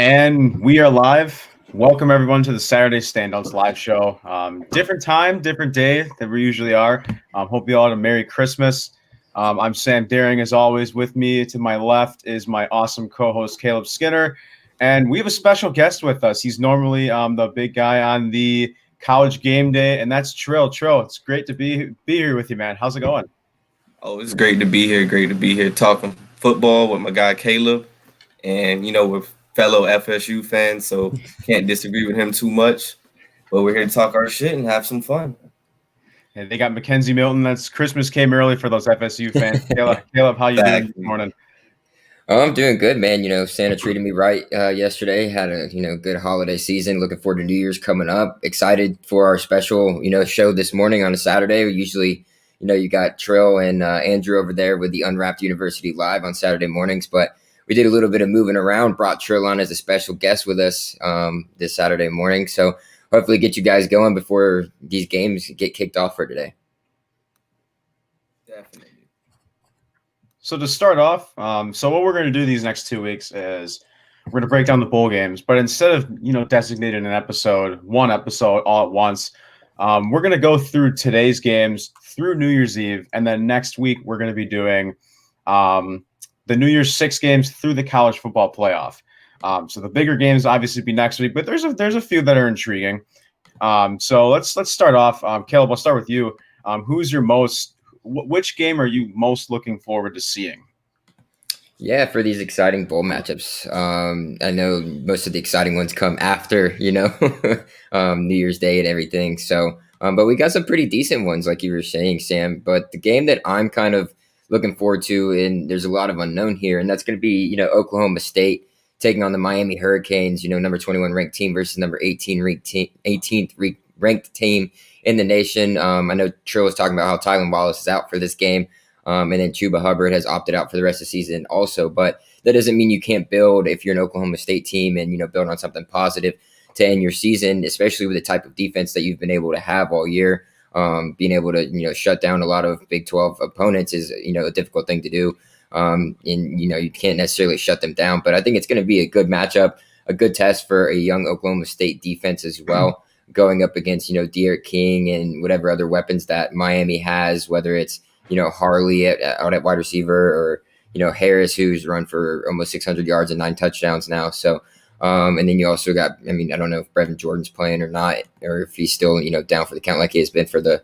And we are live. Welcome everyone to the Saturday Standouts live show. Different time, different day than we usually are. Hope you all had a Merry Christmas. I'm Sam Daring, as always. With me to my left is my awesome co-host Caleb Skinner, and we have a special guest with us. He's normally the big guy on the college game day, and that's Trill. Trill, it's great to be here with you, man. How's it going? Oh, it's great to be here. Great to be here talking football with my guy Caleb, and we're fellow FSU fans, so can't disagree with him too much. But we're here to talk our shit and have some fun. And they got Mackenzie Milton. That's Christmas came early for those FSU fans. Caleb, how you doing this morning? Oh, I'm doing good, man. Santa treated me right yesterday. Had a good holiday season. Looking forward to New Year's coming up. Excited for our special show this morning on a Saturday. We usually you got Trill and Andrew over there with the Unwrapped University Live on Saturday mornings, but we did a little bit of moving around. Brought Trill on as a special guest with us this Saturday morning. So hopefully get you guys going before these games get kicked off for today. Definitely. So to start off, so what we're going to do these next 2 weeks is we're going to break down the bowl games, but instead of designating one episode all at once, we're going to go through today's games through New Year's Eve, and then next week we're going to be doing the New Year's 6 games through the college football playoff. So the bigger games obviously be next week, but there's a few that are intriguing. So let's start off. Caleb, I'll start with you. Which game are you most looking forward to seeing? Yeah, for these exciting bowl matchups. I know most of the exciting ones come after, New Year's Day and everything. So, but we got some pretty decent ones, like you were saying, Sam. But the game that I'm kind of looking forward to, and there's a lot of unknown here, and that's going to be, Oklahoma State taking on the Miami Hurricanes, number 21 ranked team versus number 18th ranked team in the nation. I know Trill was talking about how Tylan Wallace is out for this game. And then Chuba Hubbard has opted out for the rest of the season also. But that doesn't mean you can't build if you're an Oklahoma State team and, build on something positive to end your season, especially with the type of defense that you've been able to have all year. Being able to, shut down a lot of Big 12 opponents is, a difficult thing to do. And, you can't necessarily shut them down. But I think it's going to be a good matchup, a good test for a young Oklahoma State defense as well, going up against, De'Aaron King and whatever other weapons that Miami has, whether it's, Harley out at wide receiver or, Harris, who's run for almost 600 yards and 9 touchdowns now. So, and then you also got, I don't know if Brevin Jordan's playing or not, or if he's still, down for the count like he has been for the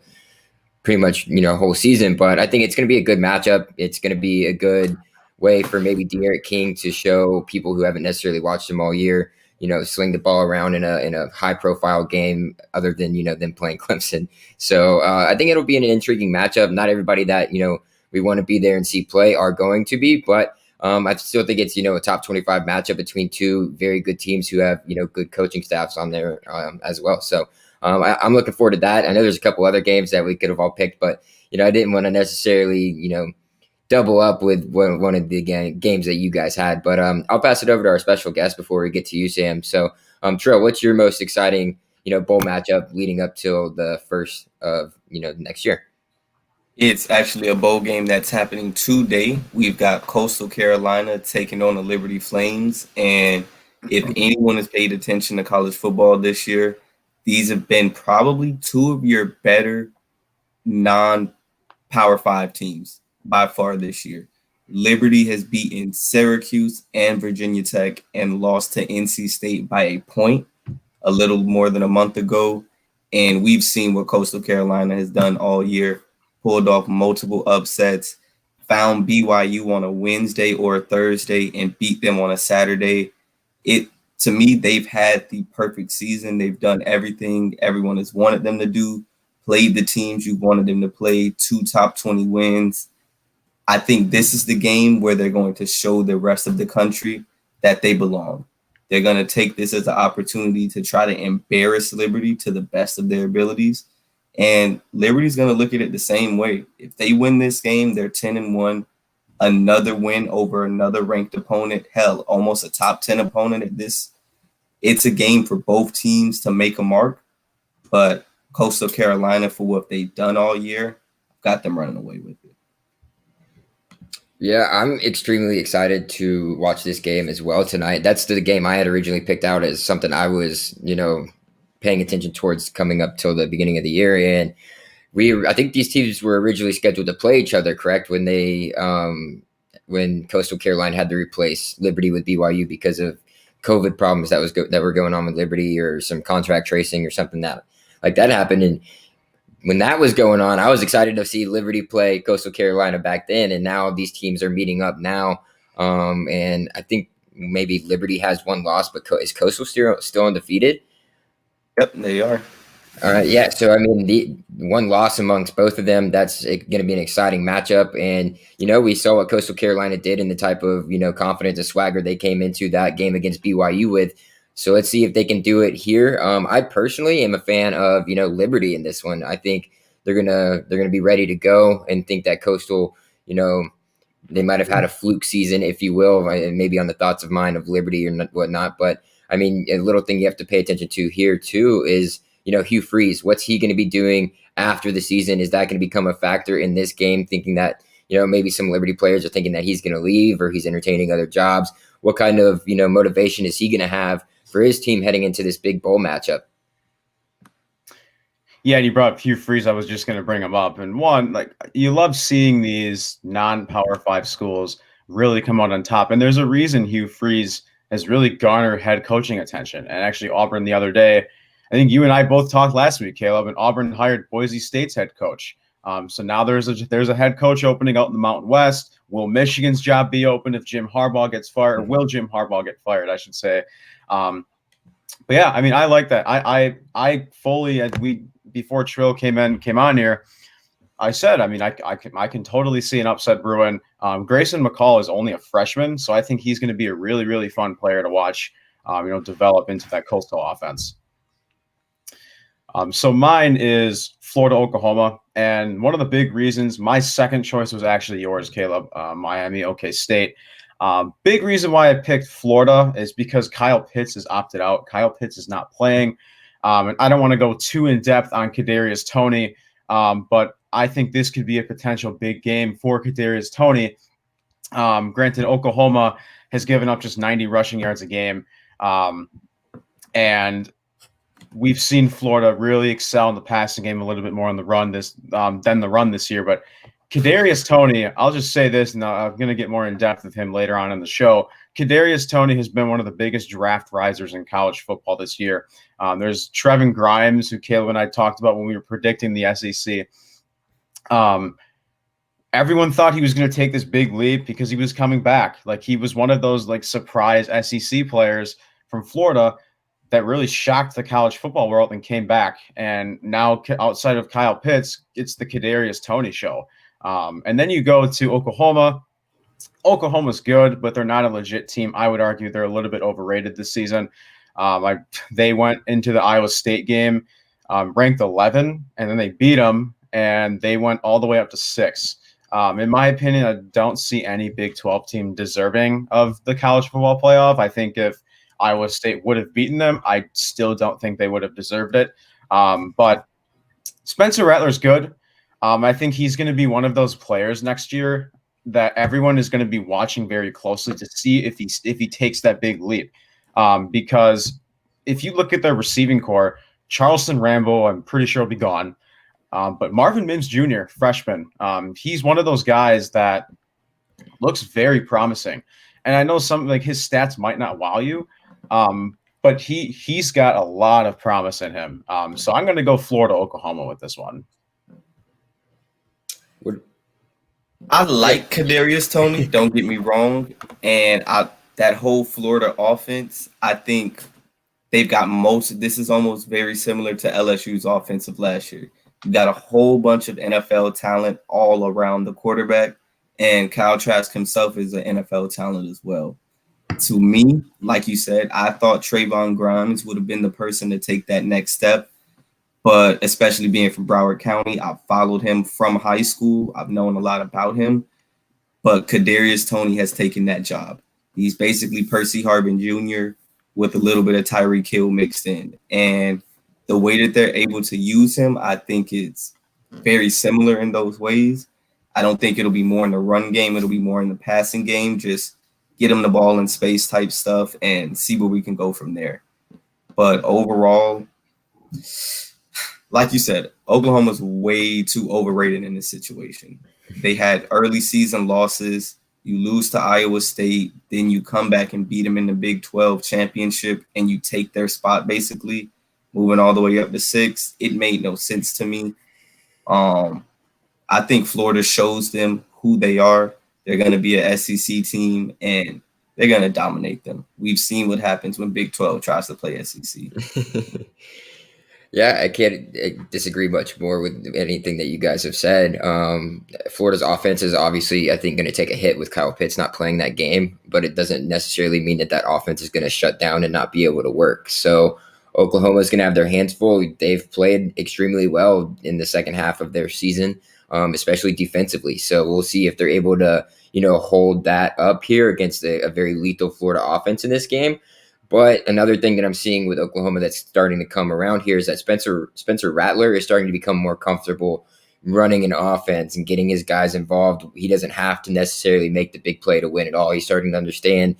pretty much, whole season. But I think it's going to be a good matchup. It's going to be a good way for maybe De'Aaron King to show people who haven't necessarily watched him all year, sling the ball around in a high profile game other than, them playing Clemson. So I think it'll be an intriguing matchup. Not everybody that, we want to be there and see play are going to be, but I still think it's, a top 25 matchup between two very good teams who have, good coaching staffs on there as well. So I'm looking forward to that. I know there's a couple other games that we could have all picked, but, I didn't want to necessarily, double up with one of the games that you guys had. But I'll pass it over to our special guest before we get to you, Sam. So, Trill, what's your most exciting, bowl matchup leading up till the first of, next year? It's actually a bowl game that's happening today. We've got Coastal Carolina taking on the Liberty Flames. And if anyone has paid attention to college football this year, these have been probably two of your better non-Power 5 teams by far this year. Liberty has beaten Syracuse and Virginia Tech and lost to NC State by a point a little more than a month ago. And we've seen what Coastal Carolina has done all year, pulled off multiple upsets, found BYU on a Wednesday or a Thursday and beat them on a Saturday. To me, they've had the perfect season. They've done everything everyone has wanted them to do, played the teams you wanted them to play, 2 top 20 wins. I think this is the game where they're going to show the rest of the country that they belong. They're going to take this as an opportunity to try to embarrass Liberty to the best of their abilities. And Liberty's going to look at it the same way. If they win this game, they're 10-1. Another win over another ranked opponent, hell, almost a top 10 opponent at this. It's a game for both teams to make a mark. But Coastal Carolina, for what they've done all year, got them running away with it. Yeah, I'm extremely excited to watch this game as well tonight. That's the game I had originally picked out as something I was, paying attention towards coming up till the beginning of the year. And I think these teams were originally scheduled to play each other, correct? When Coastal Carolina had to replace Liberty with BYU because of COVID problems that were going on with Liberty, or some contract tracing or something that happened. And when that was going on, I was excited to see Liberty play Coastal Carolina back then, and now these teams are meeting up now. And I think maybe Liberty has one loss, but is Coastal still undefeated? Yep, they are. All right, yeah. So I mean, the one loss amongst both of them, that's going to be an exciting matchup. And we saw what Coastal Carolina did and the type of confidence and swagger they came into that game against BYU with. So let's see if they can do it here. I personally am a fan of Liberty in this one. I think they're gonna be ready to go, and think that Coastal, they might have had a fluke season, if you will, maybe on the thoughts of mind of Liberty or whatnot. But I mean, a little thing you have to pay attention to here too is Hugh Freeze. What's he going to be doing after the season? Is that going to become a factor in this game? Thinking that maybe some Liberty players are thinking that he's going to leave, or he's entertaining other jobs. What kind of motivation is he going to have for his team heading into this big bowl matchup? Yeah, and you brought up Hugh Freeze. I was just going to bring him up. And one, like, you love seeing these non-Power 5 schools really come out on top. And there's a reason Hugh Freeze has really garnered head coaching attention. And actually, Auburn the other day, I think you and I both talked last week, Caleb, and Auburn hired Boise State's head coach. So now there's a head coach opening out in the Mountain West. Will Michigan's job be open if Jim Harbaugh gets fired? Or will Jim Harbaugh get fired, I should say. But yeah, I mean, I like that. I fully, as before Trill came on here, I said, I mean, I can totally see an upset brewing. Grayson McCall is only a freshman, so I think he's going to be a really, really fun player to watch, develop into that Coastal offense. So mine is Florida, Oklahoma. And one of the big reasons, my second choice was actually yours, Caleb, Miami, OK State. Big reason why I picked Florida is because Kyle Pitts is opted out. Kyle Pitts is not playing. And I don't want to go too in depth on Kadarius Toney, but I think this could be a potential big game for Kadarius Toney. Granted, Oklahoma has given up just 90 rushing yards a game. And we've seen Florida really excel in the passing game a little bit more on the run than the run this year. But Kadarius Toney, I'll just say this, and I'm going to get more in depth with him later on in the show. Kadarius Toney has been one of the biggest draft risers in college football this year. There's Trevin Grimes, who Caleb and I talked about when we were predicting the SEC. Everyone thought he was going to take this big leap because he was coming back. Like, he was one of those surprise SEC players from Florida that really shocked the college football world and came back. And now, outside of Kyle Pitts, it's the Kadarius Toney show. And then you go to Oklahoma. Oklahoma's good, but they're not a legit team. I would argue they're a little bit overrated this season. They went into the Iowa State game ranked 11, and then they beat them, and they went all the way up to 6. In my opinion, I don't see any Big 12 team deserving of the college football playoff. I think if Iowa State would have beaten them, I still don't think they would have deserved it. But Spencer Rattler's good. I think he's going to be one of those players next year that everyone is going to be watching very closely to see if he takes that big leap. Because if you look at their receiving core, Charleston Rambo, I'm pretty sure will be gone. But Marvin Mims Jr., freshman, he's one of those guys that looks very promising. And I know his stats might not wow you, but he's got a lot of promise in him. So I'm going to go Florida, Oklahoma with this one. I like Kadarius Toney, don't get me wrong. And that whole Florida offense, I think they've got this is almost very similar to LSU's offensive last year. You got a whole bunch of NFL talent all around the quarterback, and Kyle Trask himself is an NFL talent as well. To me, like you said, I thought Trayvon Grimes would have been the person to take that next step, but especially being from Broward County, I followed him from high school. I've known a lot about him, but Kadarius Toney has taken that job. He's basically Percy Harvin Jr. with a little bit of Tyreek Hill mixed in, and the way that they're able to use him, I think it's very similar in those ways. I don't think it'll be more in the run game. It'll be more in the passing game. Just get them the ball in space type stuff and see where we can go from there. But overall, like you said, Oklahoma's way too overrated in this situation. They had early season losses. You lose to Iowa State, then you come back and beat them in the Big 12 championship, and you take their spot basically, moving all the way up to 6. It made no sense to me. I think Florida shows them who they are. They're going to be an SEC team, and they're going to dominate them. We've seen what happens when Big 12 tries to play SEC. Yeah, I can't disagree much more with anything that you guys have said. Florida's offense is obviously, I think, going to take a hit with Kyle Pitts not playing that game, but it doesn't necessarily mean that offense is going to shut down and not be able to work. So Oklahoma is going to have their hands full. They've played extremely well in the second half of their season, especially defensively. So we'll see if they're able to, hold that up here against a very lethal Florida offense in this game. But another thing that I'm seeing with Oklahoma that's starting to come around here is that Spencer Rattler is starting to become more comfortable running an offense and getting his guys involved. He doesn't have to necessarily make the big play to win it all. He's starting to understand,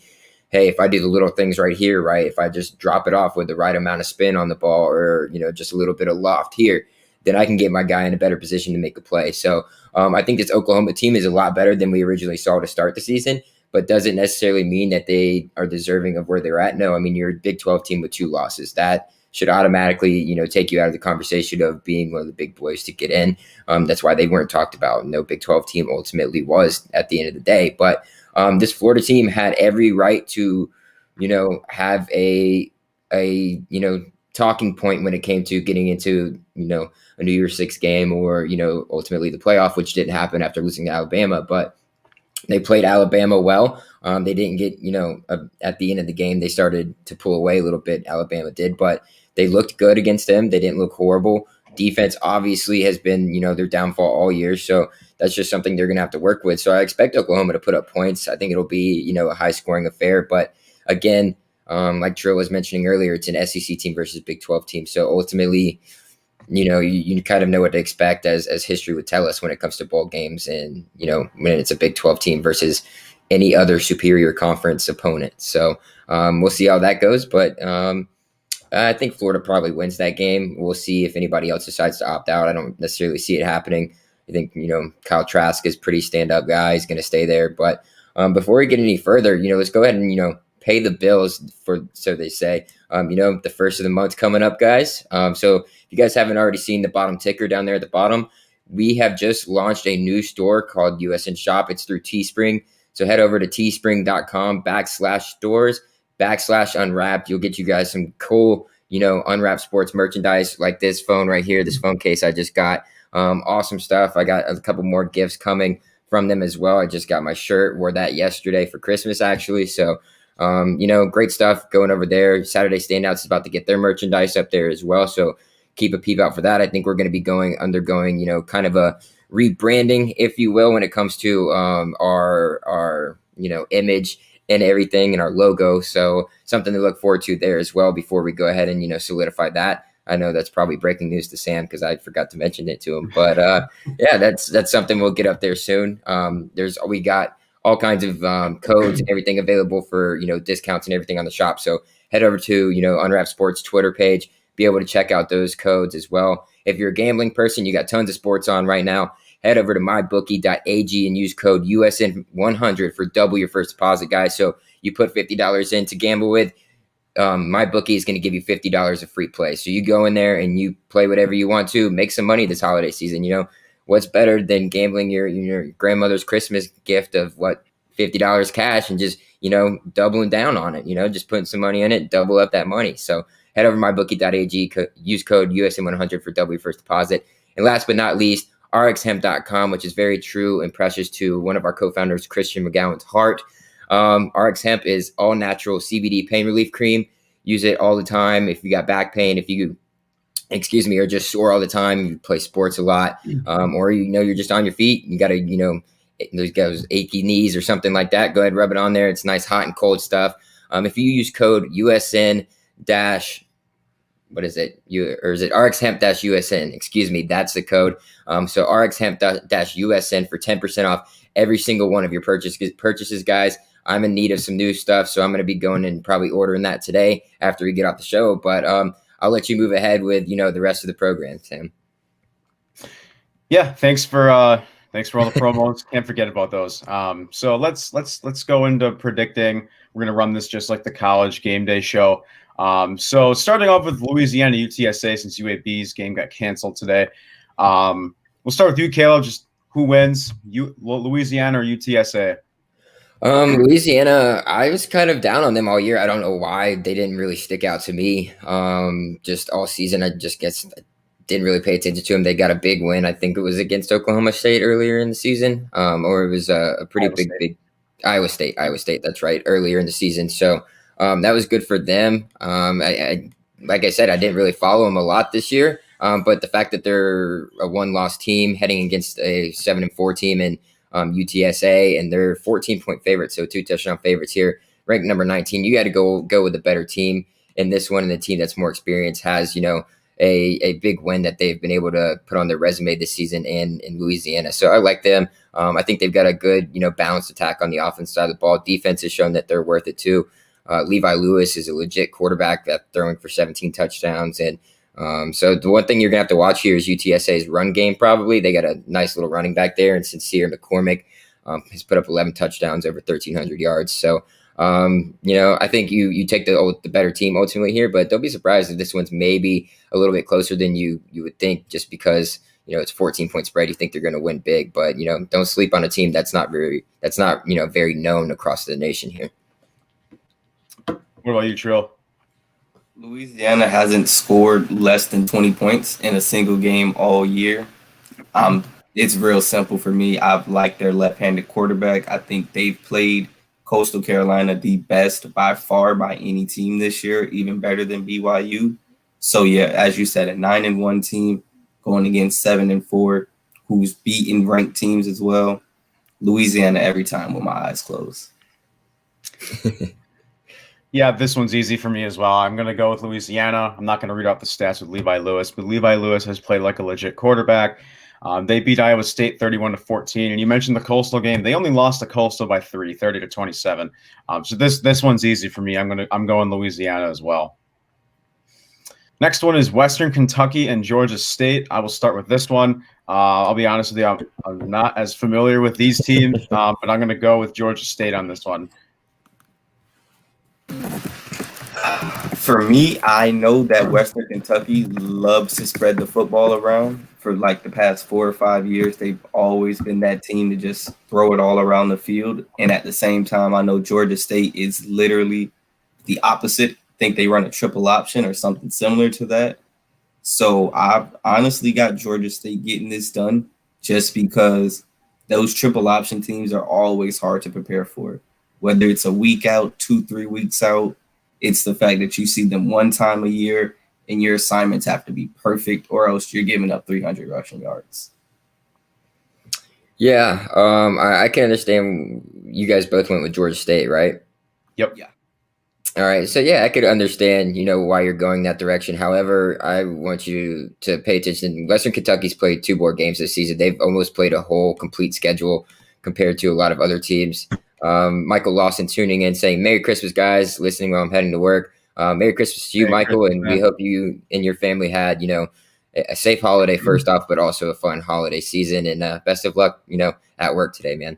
hey, if I do the little things right here, right, if I just drop it off with the right amount of spin on the ball or, just a little bit of loft here, then I can get my guy in a better position to make a play. So I think this Oklahoma team is a lot better than we originally saw to start the season. But does it necessarily mean that they are deserving of where they're at? No, I mean, you're a Big 12 team with 2 losses. That should automatically, take you out of the conversation of being one of the big boys to get in. That's why they weren't talked about. No Big 12 team ultimately was at the end of the day. But this Florida team had every right to, have a talking point when it came to getting into, a New Year's Six game or, ultimately the playoff, which didn't happen after losing to Alabama. But they played Alabama well. They didn't get, at the end of the game, they started to pull away a little bit. Alabama did, but they looked good against them. They didn't look horrible. Defense obviously has been, their downfall all year. So that's just something they're going to have to work with. So I expect Oklahoma to put up points. I think it'll be, a high scoring affair. But again, like Trill was mentioning earlier, it's an SEC team versus Big 12 team. So ultimately, you kind of know what to expect as history would tell us when it comes to bowl games and, when it's a Big 12 team versus any other superior conference opponent. So we'll see how that goes. But I think Florida probably wins that game. We'll see if anybody else decides to opt out. I don't necessarily see it happening. I think, Kyle Trask is a pretty stand-up guy. He's going to stay there. But before we get any further, let's go ahead and, pay the bills for, so they say, the first of the month coming up, guys. So if you guys haven't already seen the bottom ticker down there at the bottom, we have just launched a new store called USN Shop. It's through Teespring. So head over to teespring.com/stores/unwrapped. You'll get you guys some cool, unwrapped sports merchandise like this phone right here, this phone case I just got. Awesome stuff. I got a couple more gifts coming from them as well. I just got my shirt, wore that yesterday for Christmas, actually. So great stuff going over there. Saturday Standouts is about to get their merchandise up there as well. So keep a peep out for that. I think we're going to be undergoing, kind of a rebranding, if you will, when it comes to our image and everything and our logo. So something to look forward to there as well before we go ahead and, solidify that. I know that's probably breaking news to Sam because I forgot to mention it to him. But yeah, that's something we'll get up there soon. We got all kinds of codes and everything available for, discounts and everything on the shop. So head over to, Unwrapped Sports Twitter page, be able to check out those codes as well. If you're a gambling person, you got tons of sports on right now. Head over to mybookie.ag and use code USN100 for double your first deposit, guys. So you put $50 in to gamble with, MyBookie is going to give you $50 of free play. So you go in there and you play whatever you want to, make some money this holiday season. What's better than gambling your grandmother's Christmas gift of $50 cash and just, doubling down on it, just putting some money in it, double up that money. So head over to mybookie.ag, use code USN100 for double your first deposit. And last but not least, rxhemp.com, which is very true and precious to one of our co-founders, Christian McGowan's heart. RX Hemp is all natural CBD pain relief cream. Use it all the time. If you got back pain, if you, or just sore all the time, you play sports a lot, or, you're just on your feet, you got to, those achy knees or something like that, go ahead and rub it on there. It's nice, hot and cold stuff. If you use code USN what is it? Or is it RXHemp-USN? Excuse me, that's the code. So RXHemp-USN for 10% off every single one of your purchases, guys. I'm in need of some new stuff, so I'm going to be going and probably ordering that today after we get off the show. But I'll let you move ahead with the rest of the program, Sam. Yeah, thanks for all the promos. Can't forget about those. So let's go into predicting. We're gonna run this just like the college game day show. So starting off with Louisiana UTSA, since UAB's game got canceled today. We'll start with you, Caleb. Just who wins, Louisiana or UTSA? Louisiana, I was kind of down on them all year. I don't know why they didn't really stick out to me. Just all season, I just guess I didn't really pay attention to them. They got a big win. I think it was against Oklahoma State earlier in the season, or it was a pretty big Iowa State. That's right, earlier in the season. So that was good for them. I like I said, I didn't really follow them a lot this year, but the fact that they're a one-loss team heading against a 7-4 team and UTSA, and they're 14-point favorites, so 2 touchdown favorites here, ranked number 19. You got to go with a better team in this one, and the team that's more experienced has a big win that they've been able to put on their resume this season in Louisiana. So I like them. I think they've got a good balanced attack on the offense side of the ball. Defense has shown that they're worth it too. Levi Lewis is a legit quarterback that's throwing for 17 touchdowns, and so the one thing you're gonna have to watch here is UTSA's run game. Probably they got a nice little running back there, and Sincere McCormick has put up 11 touchdowns, over 1,300 yards. So I think you take the better team ultimately here, but don't be surprised if this one's maybe a little bit closer than you would think, just because it's a 14-point spread. You think they're going to win big, but don't sleep on a team that's not very known across the nation here. What about you, Trill? Louisiana hasn't scored less than 20 points in a single game all year. It's real simple for me. I've liked their left-handed quarterback. I think they've played Coastal Carolina the best by far by any team this year, even better than BYU. So yeah, as you said, a 9-1 team going against 7-4, who's beaten ranked teams as well. Louisiana every time with my eyes closed. Yeah, this one's easy for me as well. I'm going to go with Louisiana. I'm not going to read out the stats with Levi Lewis, but Levi Lewis has played like a legit quarterback. They beat Iowa State 31-14, and you mentioned the Coastal game. They only lost to Coastal by 3, 30-27. So this one's easy for me. I'm going Louisiana as well. Next one is Western Kentucky and Georgia State. I will start with this one. I'll be honest with you, I'm not as familiar with these teams, but I'm going to go with Georgia State on this one. For me, I know that Western Kentucky loves to spread the football around. For like the past 4 or 5 years, they've always been that team to just throw it all around the field. And at the same time, I know Georgia State is literally the opposite. I think they run a triple option or something similar to that. So I've honestly got Georgia State getting this done, just because those triple option teams are always hard to prepare for. Whether it's a week out, 2-3 weeks out, it's the fact that you see them one time a year and your assignments have to be perfect, or else you're giving up 300 rushing yards. Yeah, I can understand. You guys both went with Georgia State, right? Yep. Yeah. All right. So, yeah, I could understand, why you're going that direction. However, I want you to pay attention. Western Kentucky's played 2 more games this season. They've almost played a whole complete schedule compared to a lot of other teams. Michael Lawson tuning in saying, "Merry Christmas, guys," listening while I'm heading to work. Merry Christmas to you, Merry Michael, Christmas, and man. we hope you and your family had, a safe holiday first off, but also a fun holiday season, and best of luck, at work today, man.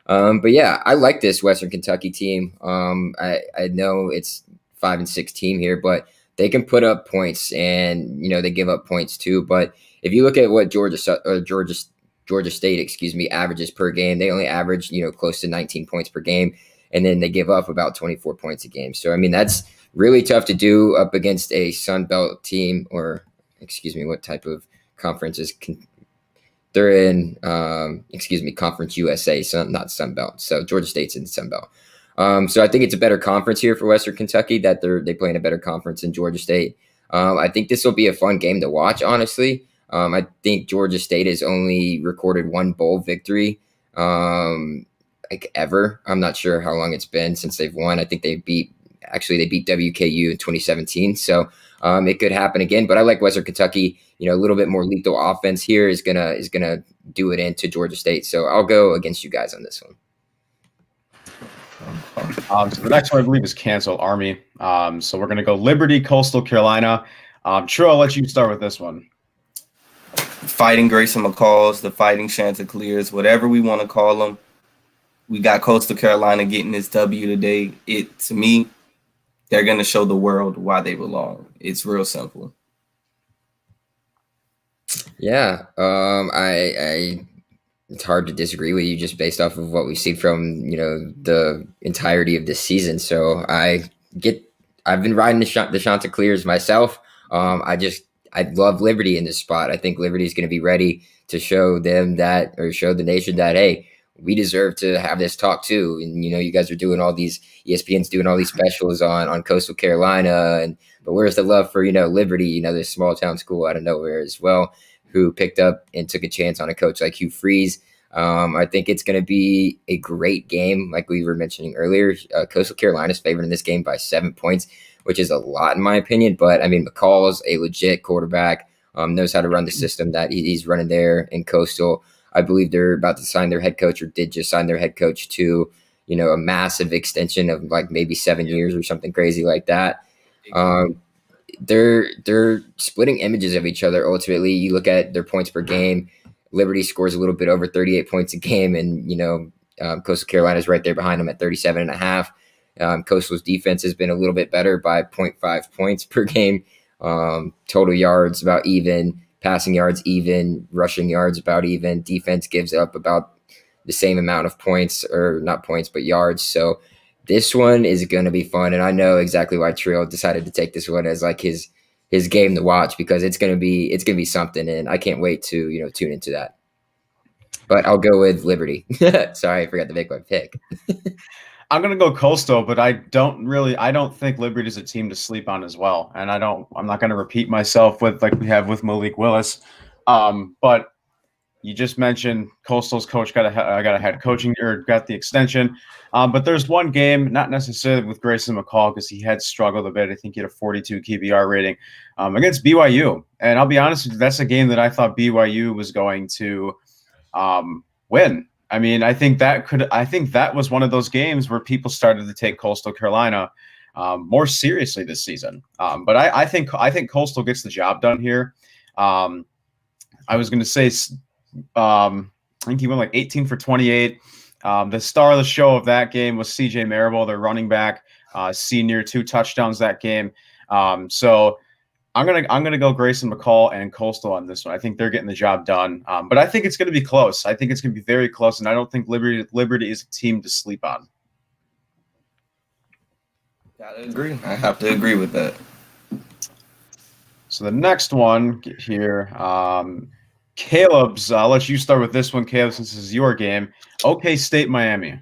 But yeah, I like this Western Kentucky team. I know it's 5-6 team here, but they can put up points, and they give up points too. But if you look at what Georgia State, averages per game, they only average close to 19 points per game, and then they give up about 24 points a game. So I mean, that's really tough to do up against a Sun Belt team, or what type of conferences they're in? Conference USA, so not Sun Belt. So Georgia State's in Sun Belt. So I think it's a better conference here for Western Kentucky, that they play in a better conference than Georgia State. I think this will be a fun game to watch, honestly. I think Georgia State has only recorded 1 bowl victory ever. I'm not sure how long it's been since they've won. I think they beat actually they beat WKU in 2017. So it could happen again. But I like Western Kentucky. A little bit more lethal offense here is gonna do it into Georgia State. So I'll go against you guys on this one. So the next one I believe is Cancel Army. So we're gonna go Liberty, Coastal Carolina. True, I'll let you start with this one. Fighting Grayson McCalls, the Fighting Chanticleers, whatever we want to call them. We got Coastal Carolina getting this W today. To me, they're going to show the world why they belong. It's real simple. Yeah, it's hard to disagree with you just based off of what we've seen from the entirety of this season. So I've been riding the Chanticleers myself. I love Liberty in this spot. I think Liberty is going to be ready to show them that, or show the nation that, hey, we deserve to have this talk too. And you guys are doing all these, ESPN's doing all these specials on Coastal Carolina, but where's the love for Liberty? This small town school out of nowhere as well, who picked up and took a chance on a coach like Hugh Freeze. I think it's going to be a great game, like we were mentioning earlier. Coastal Carolina's favored in this game by 7 points, which is a lot in my opinion. But I mean, McCall's a legit quarterback, knows how to run the system that he's running there in Coastal. I believe they're about to sign their head coach, or did just sign their head coach to, a massive extension of like maybe 7 years or something crazy like that. They're splitting images of each other. Ultimately, you look at their points per game. Liberty scores a little bit over 38 points a game, and Coastal Carolina is right there behind them at 37.5. Coastal's defense has been a little bit better by 0.5 points per game. Total yards about even, passing yards even, rushing yards about even. Defense gives up about the same amount of points, or not points, but yards. So this one is going to be fun, and I know exactly why Trill decided to take this one as like his game to watch, because it's going to be something, and I can't wait to tune into that. But I'll go with Liberty. Sorry, I forgot to make my pick. I'm going to go Coastal, but I don't think Liberty is a team to sleep on as well. And I'm not going to repeat myself with like we have with Malik Willis. But you just mentioned Coastal's coach got a head coaching, or got the extension. But there's one game, not necessarily with Grayson McCall, because he had struggled a bit. I think he had a 42 QBR rating against BYU. And I'll be honest with you, that's a game that I thought BYU was going to win. I mean, I think that was one of those games where people started to take Coastal Carolina more seriously this season. But I think Coastal gets the job done here. I was going to say, I think he went like 18 for 28. The star of the show of that game was CJ Marable, their running back, senior, 2 touchdowns that game. So I'm gonna go Grayson McCall and Coastal on this one. I think they're getting the job done, but I think it's going to be close. I think it's going to be very close, and I don't think Liberty is a team to sleep on. Gotta agree. I have to agree with that. So the next one here, Caleb's. I'll let you start with this one, Caleb, since this is your game. OK State, Miami.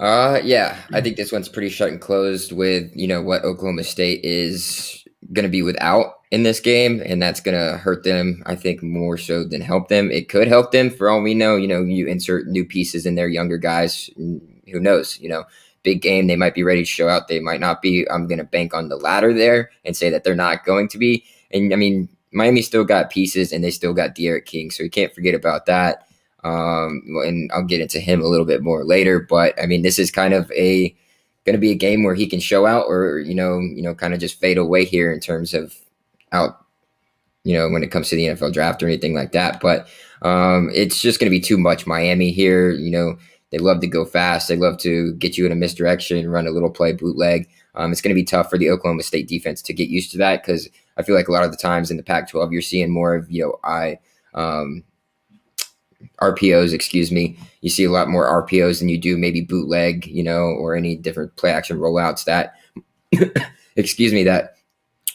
Yeah, I think this one's pretty shut and closed with what Oklahoma State is going to be without in this game, and that's going to hurt them, I think, more so than help them. It could help them for all we know. You insert new pieces in there, younger guys, who knows, big game, they might be ready to show out, they might not be. I'm going to bank on the latter there and say that they're not going to be. And I mean, Miami still got pieces, and they still got De'Aaron King, so you can't forget about that. And I'll get into him a little bit more later, but I mean, this is kind of going to be a game where he can show out, or kind of just fade away here in terms of out, when it comes to the NFL draft or anything like that. But it's just going to be too much Miami here. They love to go fast, they love to get you in a misdirection, run a little play bootleg. It's going to be tough for the Oklahoma State defense to get used to that, because I feel like a lot of the times in the Pac-12 you're seeing more of RPOs, excuse me. You see a lot more RPOs than you do maybe bootleg, or any different play action rollouts that, excuse me, that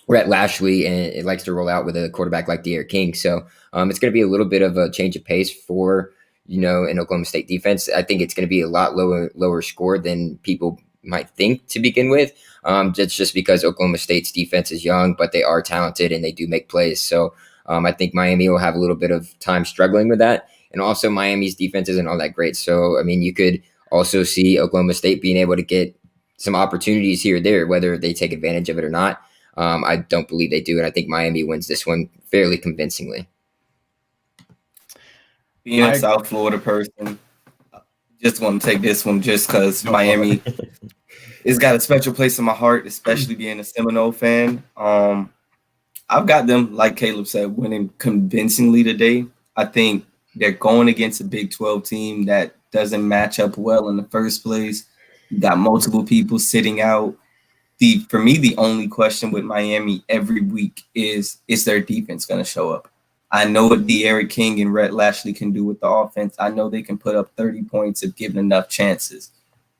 Rhett Lashley and it likes to roll out with a quarterback like De'Aaron King. So it's going to be a little bit of a change of pace for, an Oklahoma State defense. I think it's going to be a lot lower score than people might think to begin with. That's just because Oklahoma State's defense is young, but they are talented and they do make plays. So I think Miami will have a little bit of time struggling with that. And also Miami's defense isn't all that great. So, I mean, you could also see Oklahoma State being able to get some opportunities here or there, whether they take advantage of it or not. I don't believe they do, and I think Miami wins this one fairly convincingly. Being a South Florida person, just want to take this one just because Miami it's got a special place in my heart, especially being a Seminole fan. I've got them, like Caleb said, winning convincingly today. I think they're going against a Big 12 team that doesn't match up well in the first place. You got multiple people sitting out. For me, the only question with Miami every week is their defense going to show up? I know what De'Aaron King and Rhett Lashley can do with the offense. I know they can put up 30 points if given enough chances.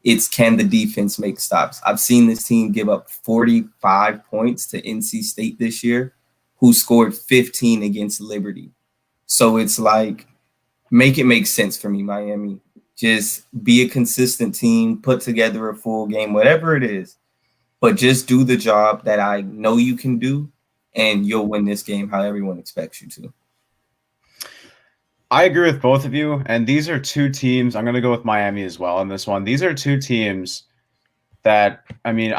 It's can the defense make stops? I've seen this team give up 45 points to NC State this year, who scored 15 against Liberty. So it's like, make it make sense for me, Miami. Just be a consistent team, put together a full game, whatever it is. But just do the job that I know you can do, and you'll win this game how everyone expects you to. I agree with both of you, and these are two teams. I'm going to go with Miami as well in this one. These are two teams that, I mean,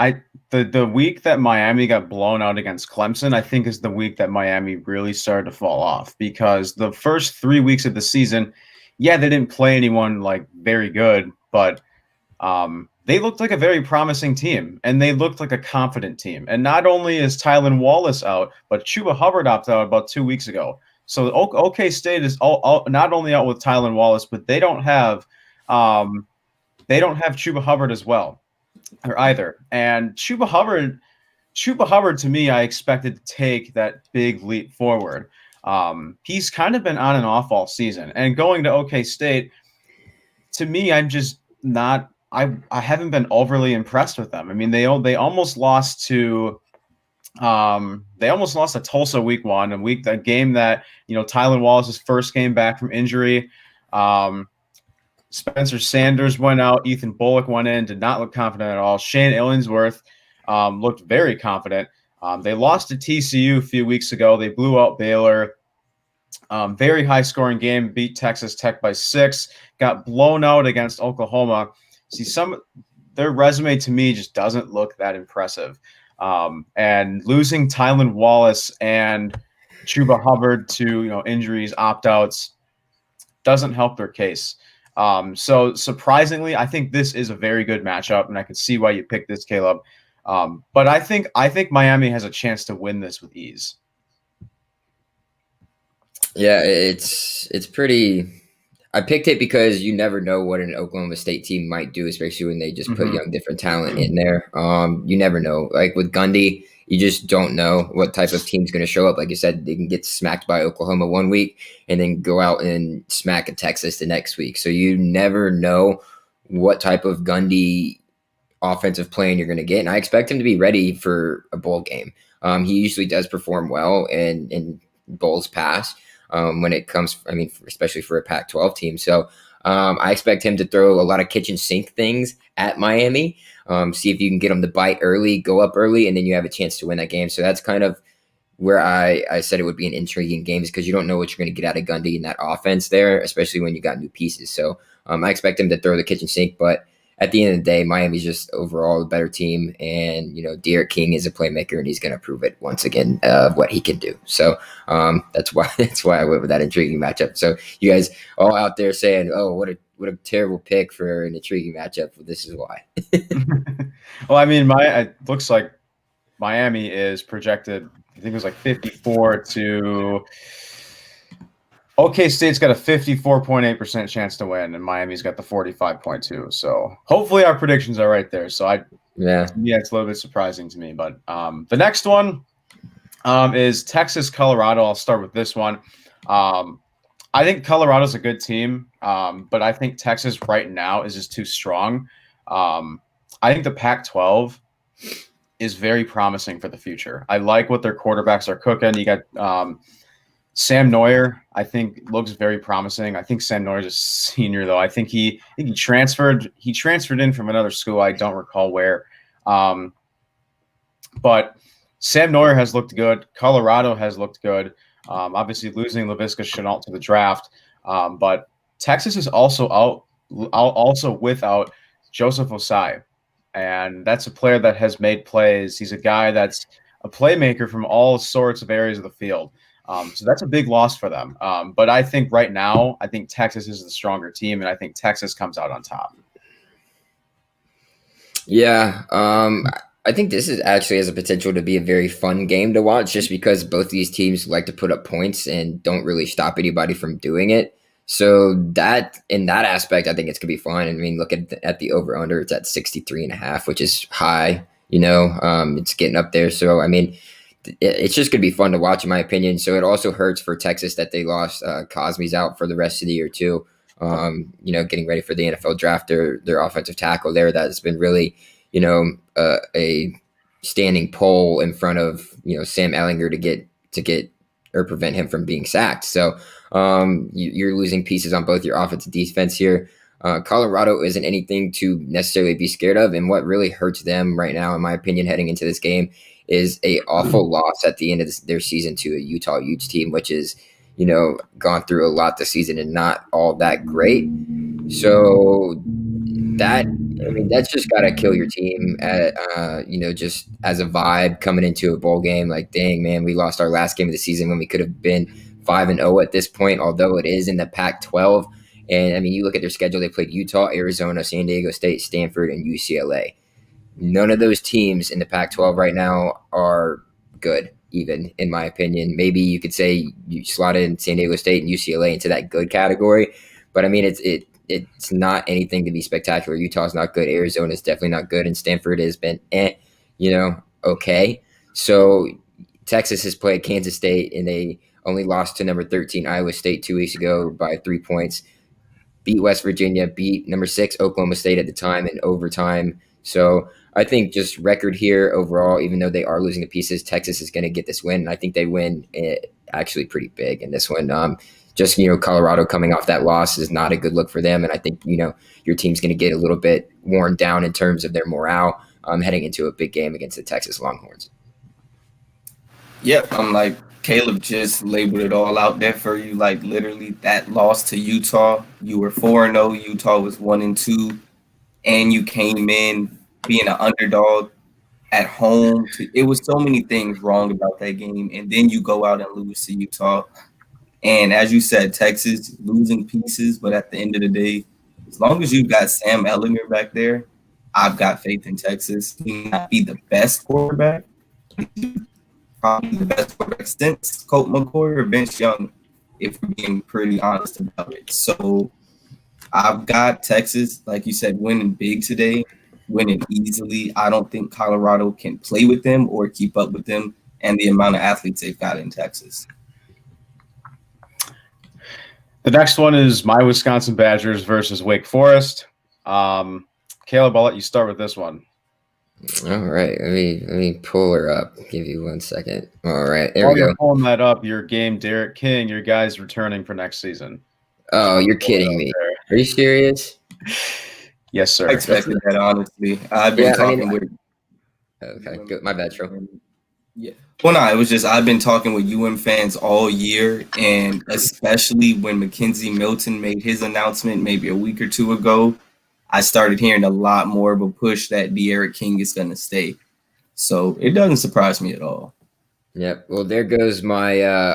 the week that Miami got blown out against Clemson, I think is the week that Miami really started to fall off, because the first 3 weeks of the season, yeah, they didn't play anyone like very good, but they looked like a very promising team, and they looked like a confident team. And not only is Tylan Wallace out, but Chuba Hubbard opted out about 2 weeks ago. So OK State is not only out with Tylan Wallace, but they don't have Chuba Hubbard as well, or either. And Chuba Hubbard, to me, I expected to take that big leap forward. He's kind of been on and off all season, and going to OK State, to me, I'm just not. I haven't been overly impressed with them. I mean, they almost lost to. They almost lost to Tulsa week one, a game that, Tylan Wallace's first game back from injury. Spencer Sanders went out. Ethan Bullock went in, did not look confident at all. Shane Illingsworth looked very confident. They lost to TCU a few weeks ago. They blew out Baylor. Very high scoring game, beat Texas Tech by 6, got blown out against Oklahoma. See, their resume to me just doesn't look that impressive. And losing Tylan Wallace and Chuba Hubbard to injuries, opt-outs doesn't help their case. So surprisingly, I think this is a very good matchup, and I can see why you picked this, Caleb. But I think Miami has a chance to win this with ease. Yeah, it's pretty. I picked it because you never know what an Oklahoma State team might do, especially when they just put young, different talent in there. You never know. Like with Gundy, you just don't know what type of team's going to show up. Like you said, they can get smacked by Oklahoma one week and then go out and smack a Texas the next week. So you never know what type of Gundy offensive plan you're going to get. And I expect him to be ready for a bowl game. He usually does perform well in bowls past. When it comes, especially for a Pac-12 team. So I expect him to throw a lot of kitchen sink things at Miami, see if you can get them to bite early, go up early, and then you have a chance to win that game. So that's kind of where I said it would be an intriguing game, because you don't know what you're going to get out of Gundy in that offense there, especially when you got new pieces. So I expect him to throw the kitchen sink, but at the end of the day, Miami's just overall a better team, and De'Aaron King is a playmaker, and he's going to prove it once again what he can do. So that's why I went with that intriguing matchup. So you guys all out there saying, "Oh, what a terrible pick for an intriguing matchup," well, this is why. Well, it looks like Miami is projected. I think it was like 54 to. OK State's got a 54.8% chance to win, and Miami's got the 45.2. So hopefully our predictions are right there. So it's a little bit surprising to me. But the next one is Texas, Colorado. I'll start with this one. I think Colorado's a good team, but I think Texas right now is just too strong. I think the Pac-12 is very promising for the future. I like what their quarterbacks are cooking. You got Sam Neuer, I think, looks very promising. I think Sam Neuer's a senior, though. I think he transferred. He transferred in from another school. I don't recall where. But Sam Neuer has looked good. Colorado has looked good. Obviously, losing Laviska Shenault to the draft. But Texas is also without Joseph Osai. and that's a player that has made plays. He's a guy that's a playmaker from all sorts of areas of the field. So that's a big loss for them. But I think right now, I think Texas is the stronger team, and I think Texas comes out on top. Yeah, I think this is actually has a potential to be a very fun game to watch, just because both these teams like to put up points and don't really stop anybody from doing it. So that in that aspect, I think it's gonna be fun. I mean, look at the over under; it's at 63.5, which is high. It's getting up there. So I mean, it's just gonna be fun to watch, in my opinion. So it also hurts for Texas that they lost Cosme's out for the rest of the year too. Getting ready for the NFL draft, their offensive tackle there that has been really, a standing pole in front of Sam Ellinger to get or prevent him from being sacked. So you're losing pieces on both your offense and defense here. Colorado isn't anything to necessarily be scared of, and what really hurts them right now, in my opinion, heading into this game, is a awful loss at the end of their season to a Utah Utes team, which is gone through a lot this season and not all that great. So that's just got to kill your team, just as a vibe coming into a bowl game. Like, dang, man, we lost our last game of the season when we could have been 5-0 at this point, although it is in the Pac-12. And, I mean, you look at their schedule, they played Utah, Arizona, San Diego State, Stanford, and UCLA. None of those teams in the Pac-12 right now are good, even, in my opinion. Maybe you could say you slot in San Diego State and UCLA into that good category. But, I mean, it's not anything to be spectacular. Utah's not good. Arizona's definitely not good. And Stanford has been, okay. So Texas has played Kansas State, and they only lost to number 13 Iowa State 2 weeks ago by 3 points. Beat West Virginia, beat number 6 Oklahoma State at the time in overtime. So I think just record here overall, even though they are losing the pieces, Texas is going to get this win. And I think they win actually pretty big in this one. Colorado coming off that loss is not a good look for them. And I think, your team's going to get a little bit worn down in terms of their morale heading into a big game against the Texas Longhorns. Yep, I'm like, Caleb just labeled it all out there for you. Like, literally, that loss to Utah, you were 4-0, Utah was 1-2, and you came in being an underdog at home. It was so many things wrong about that game, and then you go out and lose to Utah. And as you said, Texas losing pieces, but at the end of the day, as long as you've got Sam Ellinger back there, I've got faith in Texas. He may not be the best quarterback, probably the best quarterback since Colt McCoy or Vince Young, if we're being pretty honest about it. So I've got Texas, like you said, winning big today, winning easily. I don't think Colorado can play with them or keep up with them and the amount of athletes they've got in Texas. The next one is my Wisconsin Badgers versus Wake Forest. Caleb, I'll let you start with this one. All right, let me pull her up. Give you 1 second. All right, there While we go. You're pulling that up, your game, Derek King, your guy's returning for next season. Oh, you're kidding me. Are you serious? Yes, sir. I expected that, honestly. I've been talking with. Okay, good. My bad, Tro. Yeah. Well, no, it was just I've been talking with UM fans all year, and especially when McKenzie Milton made his announcement maybe a week or two ago, I started hearing a lot more of a push that D'Eriq King is going to stay. So it doesn't surprise me at all. Yep. Well, there goes my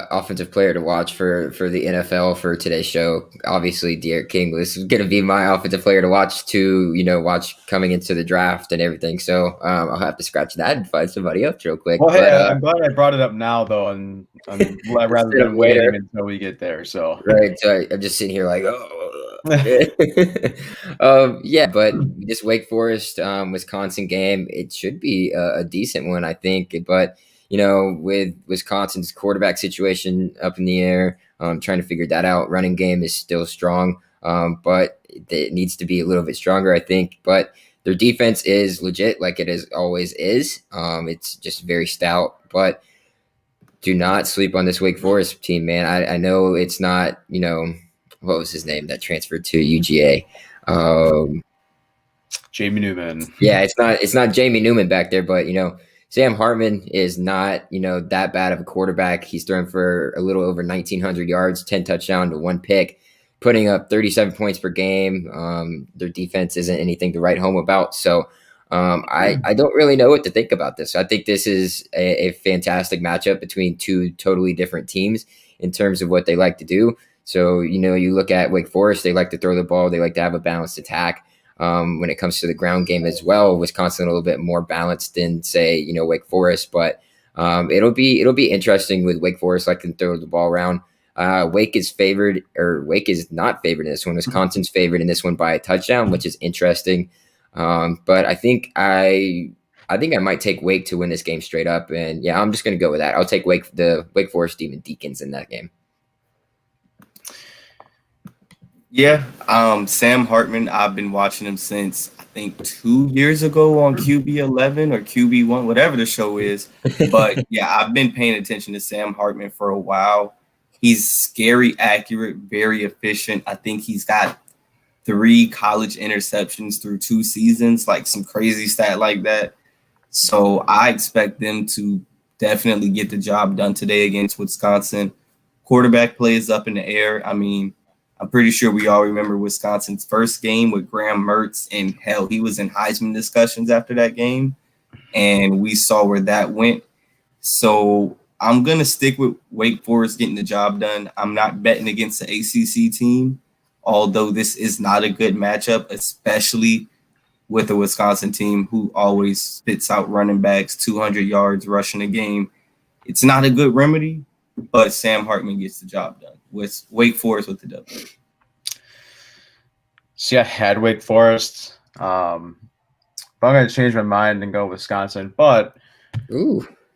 offensive player to watch for the NFL for today's show. Obviously, D'Eriq King was going to be my offensive player to watch watch coming into the draft and everything. So I'll have to scratch that and find somebody else real quick. Well, hey, I'm glad I brought it up now, though, and rather than waiting until we get there. So right. So I'm just sitting here like, but this Wake Forest Wisconsin game, it should be a decent one, I think. But with Wisconsin's quarterback situation up in the air, trying to figure that out. Running game is still strong, but it needs to be a little bit stronger, I think. But their defense is legit, like it always is. It's just very stout. But do not sleep on this Wake Forest team, man. I know it's not, what was his name that transferred to UGA? Jamie Newman. Yeah, it's not Jamie Newman back there, but Sam Hartman is not, that bad of a quarterback. He's thrown for a little over 1,900 yards, 10 touchdowns to 1 pick, putting up 37 points per game. Their defense isn't anything to write home about. So I don't really know what to think about this. I think this is a fantastic matchup between two totally different teams in terms of what they like to do. So, you look at Wake Forest, they like to throw the ball, they like to have a balanced attack. When it comes to the ground game as well, Wisconsin a little bit more balanced than, say, Wake Forest. But it'll be interesting with Wake Forest liking to throw the ball around. Wake is not favored in this one. Wisconsin's favored in this one by a touchdown, which is interesting. But I think I might take Wake to win this game straight up, and yeah, I'm just going to go with that. I'll take the Wake Forest Demon Deacons in that game. Yeah, Sam Hartman, I've been watching him since I think 2 years ago on QB11 or QB1, whatever the show is. But yeah, I've been paying attention to Sam Hartman for a while. He's scary accurate, very efficient. I think he's got 3 college interceptions through 2 seasons, like some crazy stat like that. So I expect them to definitely get the job done today against Wisconsin. Quarterback play is up in the air. I mean, I'm pretty sure we all remember Wisconsin's first game with Graham Mertz, and hell, he was in Heisman discussions after that game, and we saw where that went. So I'm going to stick with Wake Forest getting the job done. I'm not betting against the ACC team, although this is not a good matchup, especially with a Wisconsin team who always spits out running backs, 200 yards rushing a game. It's not a good remedy, but Sam Hartman gets the job done with Wake Forest with the W. See, I had Wake Forest. But I'm going to change my mind and go Wisconsin. But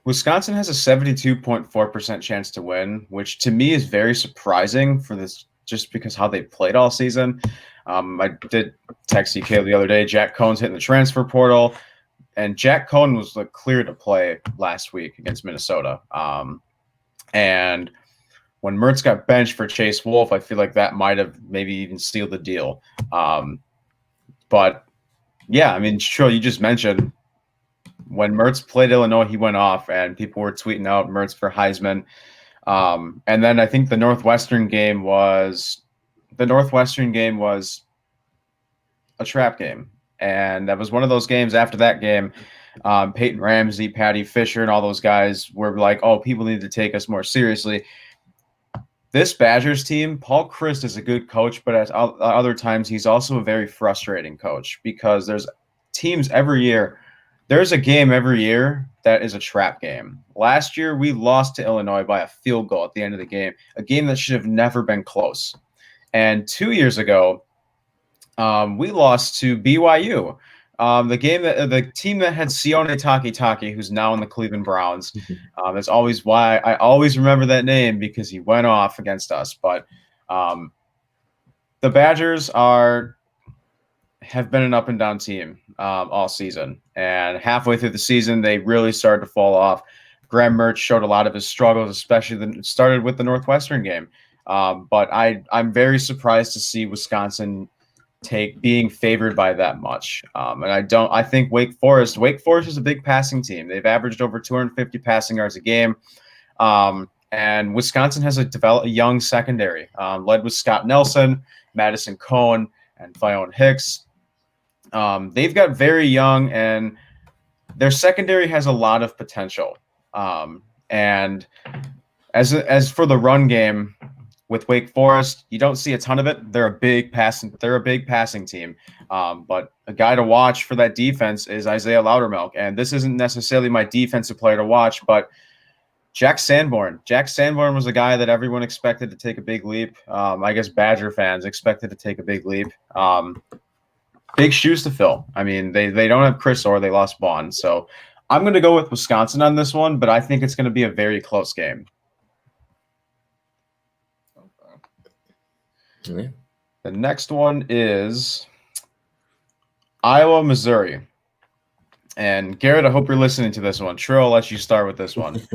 Wisconsin has a 72.4% chance to win, which to me is very surprising for this, just because how they played all season. I did text EK the other day. Jack Cohn's hitting the transfer portal, and Jack Cohn was clear to play last week against Minnesota. And when Mertz got benched for Chase Wolf, I feel like that might have maybe even sealed the deal. But yeah, I mean, sure, you just mentioned when Mertz played Illinois, he went off, and people were tweeting out Mertz for Heisman. And then I think the Northwestern game was a trap game, and that was one of those games. After that game, Peyton Ramsey, Patty Fisher, and all those guys were like, "Oh, people need to take us more seriously." This Badgers team, Paul Chryst is a good coach, but at other times he's also a very frustrating coach, because there's teams every year. There's a game every year that is a trap game. Last year, we lost to Illinois by a field goal at the end of the game, a game that should have never been close. And 2 years ago, we lost to BYU. The team that had Sione Takitaki, who's now in the Cleveland Browns. That's always why I always remember that name, because he went off against us. But the Badgers have been an up and down team all season, and halfway through the season they really started to fall off. Graham Mertz showed a lot of his struggles, especially started with the Northwestern game. But I'm very surprised to see Wisconsin being favored by that much. And I think Wake Forest is a big passing team. They've averaged over 250 passing yards a game. And Wisconsin has a young secondary, led with Scott Nelson, Madison Cohn, and Fione Hicks. They've got very young, and their secondary has a lot of potential. And as for the run game with Wake Forest, you don't see a ton of it. They're a big passing team. But a guy to watch for that defense is Isaiah Loudermilk. And this isn't necessarily my defensive player to watch, but Jack Sanborn. Jack Sanborn was a guy that everyone expected to take a big leap. I guess Badger fans expected to take a big leap. Big shoes to fill. I mean, they don't have Chris Orr. They lost Vaughn. So I'm going to go with Wisconsin on this one, but I think it's going to be a very close game. Yeah. The next one is Iowa, Missouri. And Garrett, I hope you're listening to this one. Trill, I'll let you start with this one.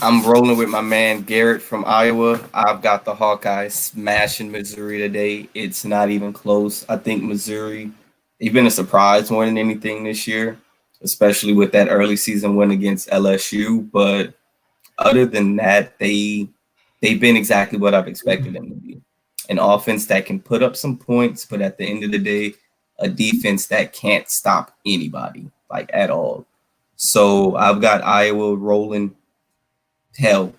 I'm rolling with my man Garrett from Iowa. I've got the Hawkeyes smashing Missouri today. It's not even close. I think Missouri, they've been a surprise more than anything this year, especially with that early season win against LSU. But other than that, they've been exactly what I've expected them to be. An offense that can put up some points, but at the end of the day, a defense that can't stop anybody, like at all. So I've got Iowa rolling, hell,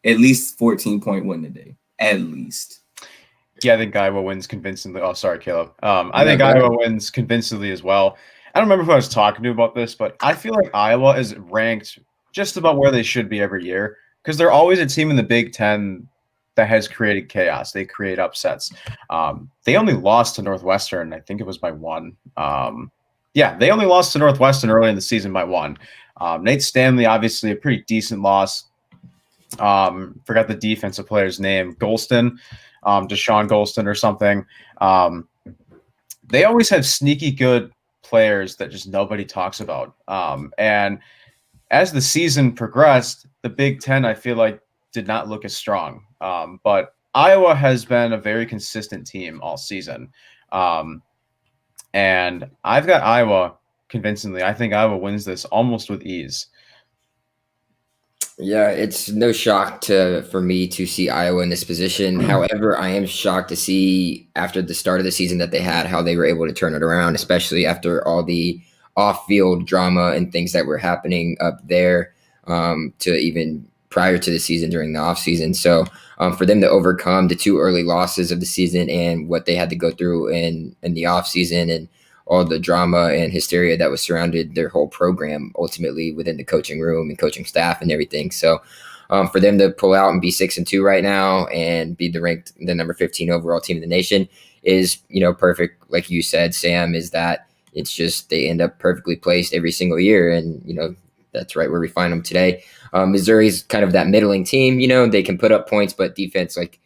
at least 14-point win today, at least. Yeah, I think Iowa wins convincingly. Oh, sorry, Caleb. I No, think go ahead. Iowa wins convincingly as well. I don't remember who I was talking to about this, but I feel like Iowa is ranked just about where they should be every year because they're always a team in the Big Ten that has created chaos. They create upsets. They only lost to Northwestern. I think it was by one. Yeah, they only lost to Northwestern early in the season by one. Nate Stanley, obviously a pretty decent loss. Forgot the defensive player's name, Golston, Deshaun Golston or something. They always have sneaky good players that just nobody talks about. And as the season progressed, the Big Ten, I feel like, did not look as strong. But Iowa has been a very consistent team all season. And I've got Iowa convincingly. I think Iowa wins this almost with ease. Yeah, it's no shock for me to see Iowa in this position. However, I am shocked to see after the start of the season that they had how they were able to turn it around, especially after all the off-field drama and things that were happening up there to even prior to the season during the offseason. So for them to overcome the two early losses of the season and what they had to go through in the offseason and all the drama and hysteria that was surrounded their whole program ultimately within the coaching room and coaching staff and everything. So for them to pull out and be 6-2 right now and be the number 15 overall team in the nation is, perfect. Like you said, Sam, is that it's just, they end up perfectly placed every single year. And, that's right where we find them today. Missouri's kind of that middling team, they can put up points, but defense, like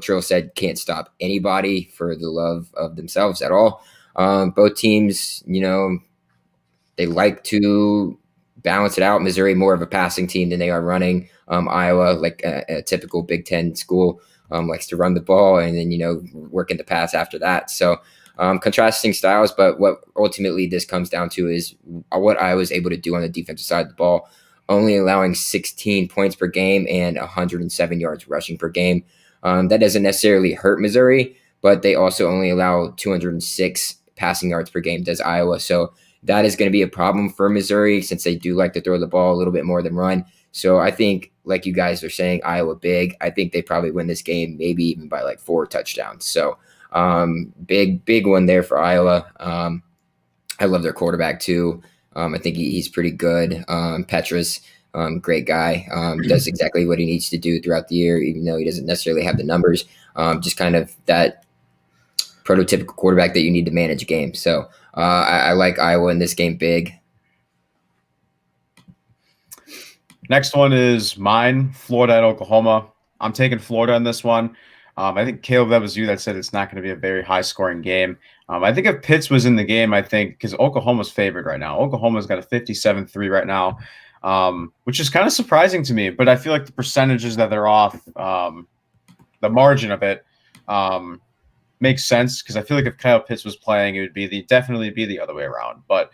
Trill said, can't stop anybody for the love of themselves at all. Both teams, they like to balance it out. Missouri more of a passing team than they are running. Iowa, like a typical Big Ten school, likes to run the ball and then, work in the pass after that. So contrasting styles, but what ultimately this comes down to is what I was able to do on the defensive side of the ball, only allowing 16 points per game and 107 yards rushing per game. That doesn't necessarily hurt Missouri, but they also only allow 206 passing yards per game, does Iowa. So that is going to be a problem for Missouri since they do like to throw the ball a little bit more than run. So I think, like you guys are saying, Iowa big. I think they probably win this game, maybe even by like 4 touchdowns. So big one there for Iowa. I love their quarterback too. I think he's pretty good. Petras, great guy. Does exactly what he needs to do throughout the year, even though he doesn't necessarily have the numbers. Just kind of that prototypical quarterback that you need to manage a game. So I like Iowa in this game big. Next one is mine, Florida at Oklahoma. I'm taking Florida in this one. I think, Caleb, that was you that said it's not going to be a very high-scoring game. I think if Pitts was in the game, I think, because Oklahoma's favored right now. Oklahoma's got a 57-3 right now, which is kind of surprising to me. But I feel like the percentages that they're off, the margin of it, makes sense because I feel like if Kyle Pitts was playing, it would definitely be the other way around. But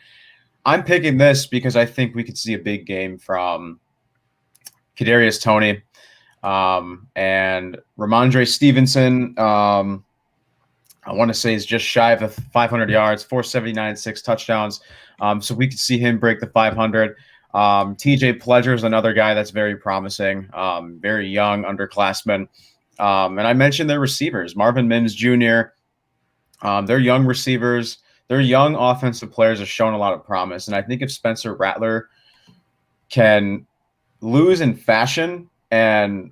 I'm picking this because I think we could see a big game from Kadarius Toney and Ramondre Stevenson. I want to say is just shy of 500 yards, 479, 6 touchdowns. So we could see him break the 500. TJ Pledger is another guy that's very promising, very young underclassman. And I mentioned their receivers, Marvin Mims Jr. They're young receivers. Their young offensive players have shown a lot of promise. And I think if Spencer Rattler can lose in fashion and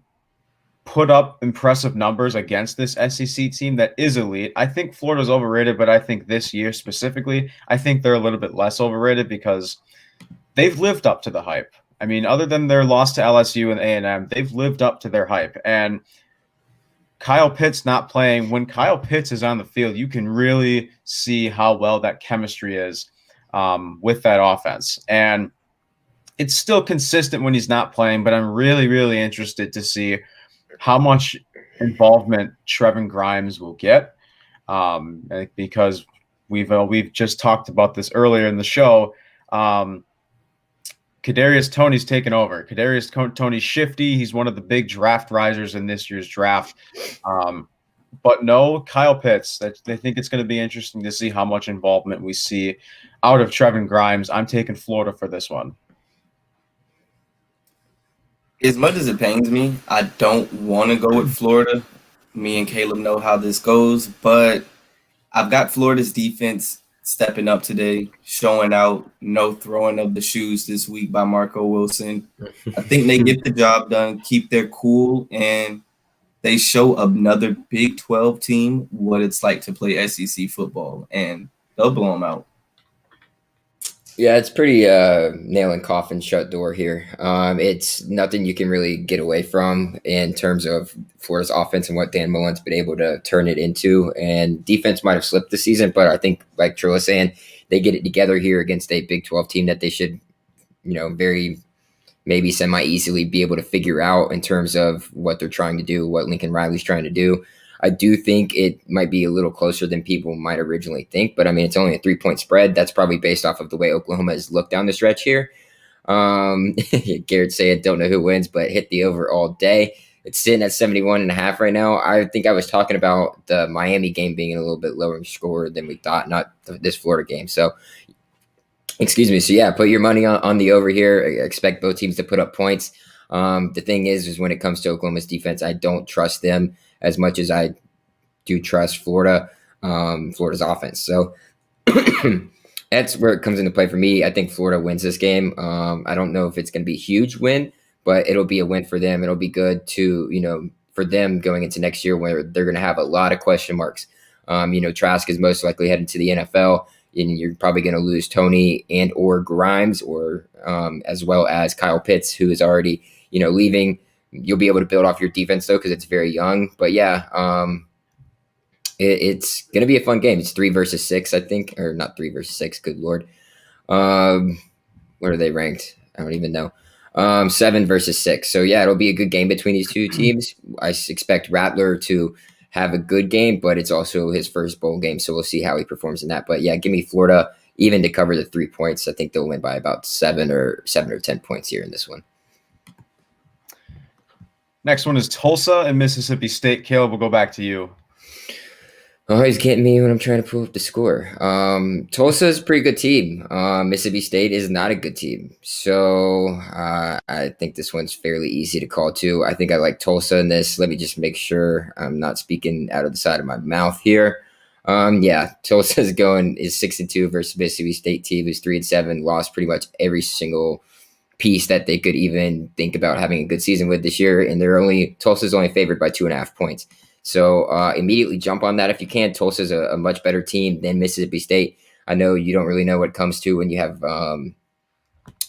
put up impressive numbers against this SEC team that is elite, I think Florida's overrated, but I think this year specifically, I think they're a little bit less overrated because they've lived up to the hype. I mean, other than their loss to LSU and A&M, they've lived up to their hype. And Kyle Pitts not playing, when Kyle Pitts is on the field, you can really see how well that chemistry is with that offense. And it's still consistent when he's not playing, but I'm really, really interested to see how much involvement Trevin Grimes will get because we've just talked about this earlier in the show. Kadarius Toney's taken over. Kadarius Toney's shifty. He's one of the big draft risers in this year's draft. but no, Kyle Pitts. They think it's going to be interesting to see how much involvement we see out of Trevin Grimes. I'm taking Florida for this one. As much as it pains me, I don't want to go with Florida. Me and Caleb know how this goes, but I've got Florida's defense stepping up today, showing out. No throwing of the shoes this week by Marco Wilson. I think they get the job done, keep their cool, and they show another Big 12 team what it's like to play SEC football, and they'll blow them out. Yeah, it's pretty nail and coffin shut door here. It's nothing you can really get away from in terms of Florida's offense and what Dan Mullen's been able to turn it into. And defense might have slipped this season, but I think, like Trill was saying, they get it together here against a Big 12 team that they should, very maybe semi-easily be able to figure out in terms of what they're trying to do, what Lincoln Riley's trying to do. I do think it might be a little closer than people might originally think, but I mean, it's only a 3-point spread. That's probably based off of the way Oklahoma has looked down the stretch here. Garrett saying, don't know who wins, but hit the over all day. It's sitting at 71.5 right now. I think I was talking about the Miami game being a little bit lower in score than we thought, not this Florida game. So, excuse me. So yeah, put your money on the over here. I expect both teams to put up points. The thing is when it comes to Oklahoma's defense, I don't trust them as much as I do trust Florida's offense. So that's where it comes into play for me. I think Florida wins this game. I don't know if it's going to be a huge win, but it'll be a win for them. It'll be good to, for them going into next year where they're going to have a lot of question marks. Trask is most likely heading to the NFL, and you're probably going to lose Tony and or Grimes, or as well as Kyle Pitts, who is already, leaving. You'll be able to build off your defense, though, because it's very young. But, yeah, it's going to be a fun game. It's 3 versus 6, I think. Or not 3 versus 6, good Lord. Where are they ranked? I don't even know. 7 versus 6. So, yeah, it'll be a good game between these two teams. I expect Rattler to have a good game, but it's also his first bowl game, so we'll see how he performs in that. But, yeah, give me Florida even to cover the 3 points. I think they'll win by about 7 or 10 points here in this one. Next one is Tulsa and Mississippi State. Caleb, we'll go back to you. Oh, he's getting me when I'm trying to pull up the score. Tulsa is a pretty good team. Mississippi State is not a good team. So I think this one's fairly easy to call too. I think I like Tulsa in this. Let me just make sure I'm not speaking out of the side of my mouth here. Tulsa is 6-2 versus Mississippi State team who's 3-7, lost pretty much every single piece that they could even think about having a good season with this year, and Tulsa's only favored by 2.5 points. So immediately jump on that if you can. Tulsa's a much better team than Mississippi State. I know you don't really know what it comes to when you have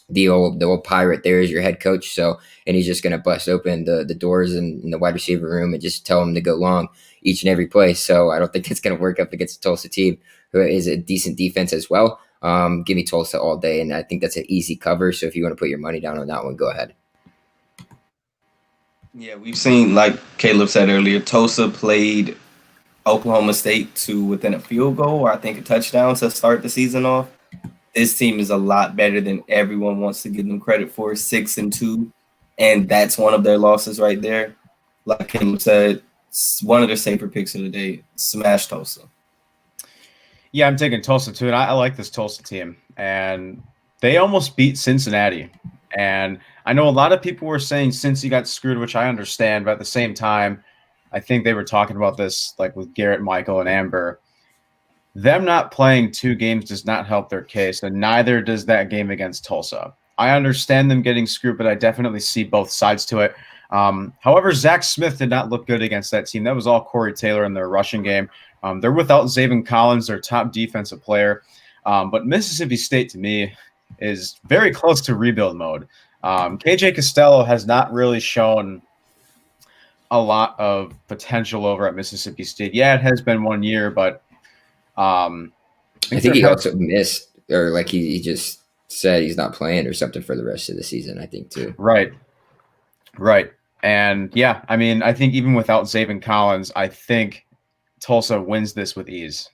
the old pirate there as your head coach. So, and he's just going to bust open the doors in the wide receiver room and just tell them to go long each and every play. So I don't think it's going to work up against the Tulsa team, who is a decent defense as well. Give me Tulsa all day, and I think that's an easy cover. So if you want to put your money down on that one, go ahead. Yeah, we've seen, like Caleb said earlier, Tulsa played Oklahoma State to within a field goal, or I think a touchdown, to start the season off. This team is a lot better than everyone wants to give them credit for, 6-2, and that's one of their losses right there. Like Caleb said, one of their safer picks of the day. Smash Tulsa. Yeah, I'm taking Tulsa too, and I like this Tulsa team. And they almost beat Cincinnati. And I know a lot of people were saying Cincy got screwed, which I understand, but at the same time, I think they were talking about this like with Garrett, Michael, and Amber. Them not playing 2 games does not help their case, and neither does that game against Tulsa. I understand them getting screwed, but I definitely see both sides to it. However, Zach Smith did not look good against that team. That was all Corey Taylor in their rushing game. They're without Zaven Collins, their top defensive player. But Mississippi State, to me, is very close to rebuild mode. KJ Costello has not really shown a lot of potential over at Mississippi State. Yeah, it has been 1 year, but I think he also missed, or like he just said he's not playing or something for the rest of the season, I think, too. Right. And yeah, I mean, I think even without Zaven Collins, I think Tulsa wins this with ease.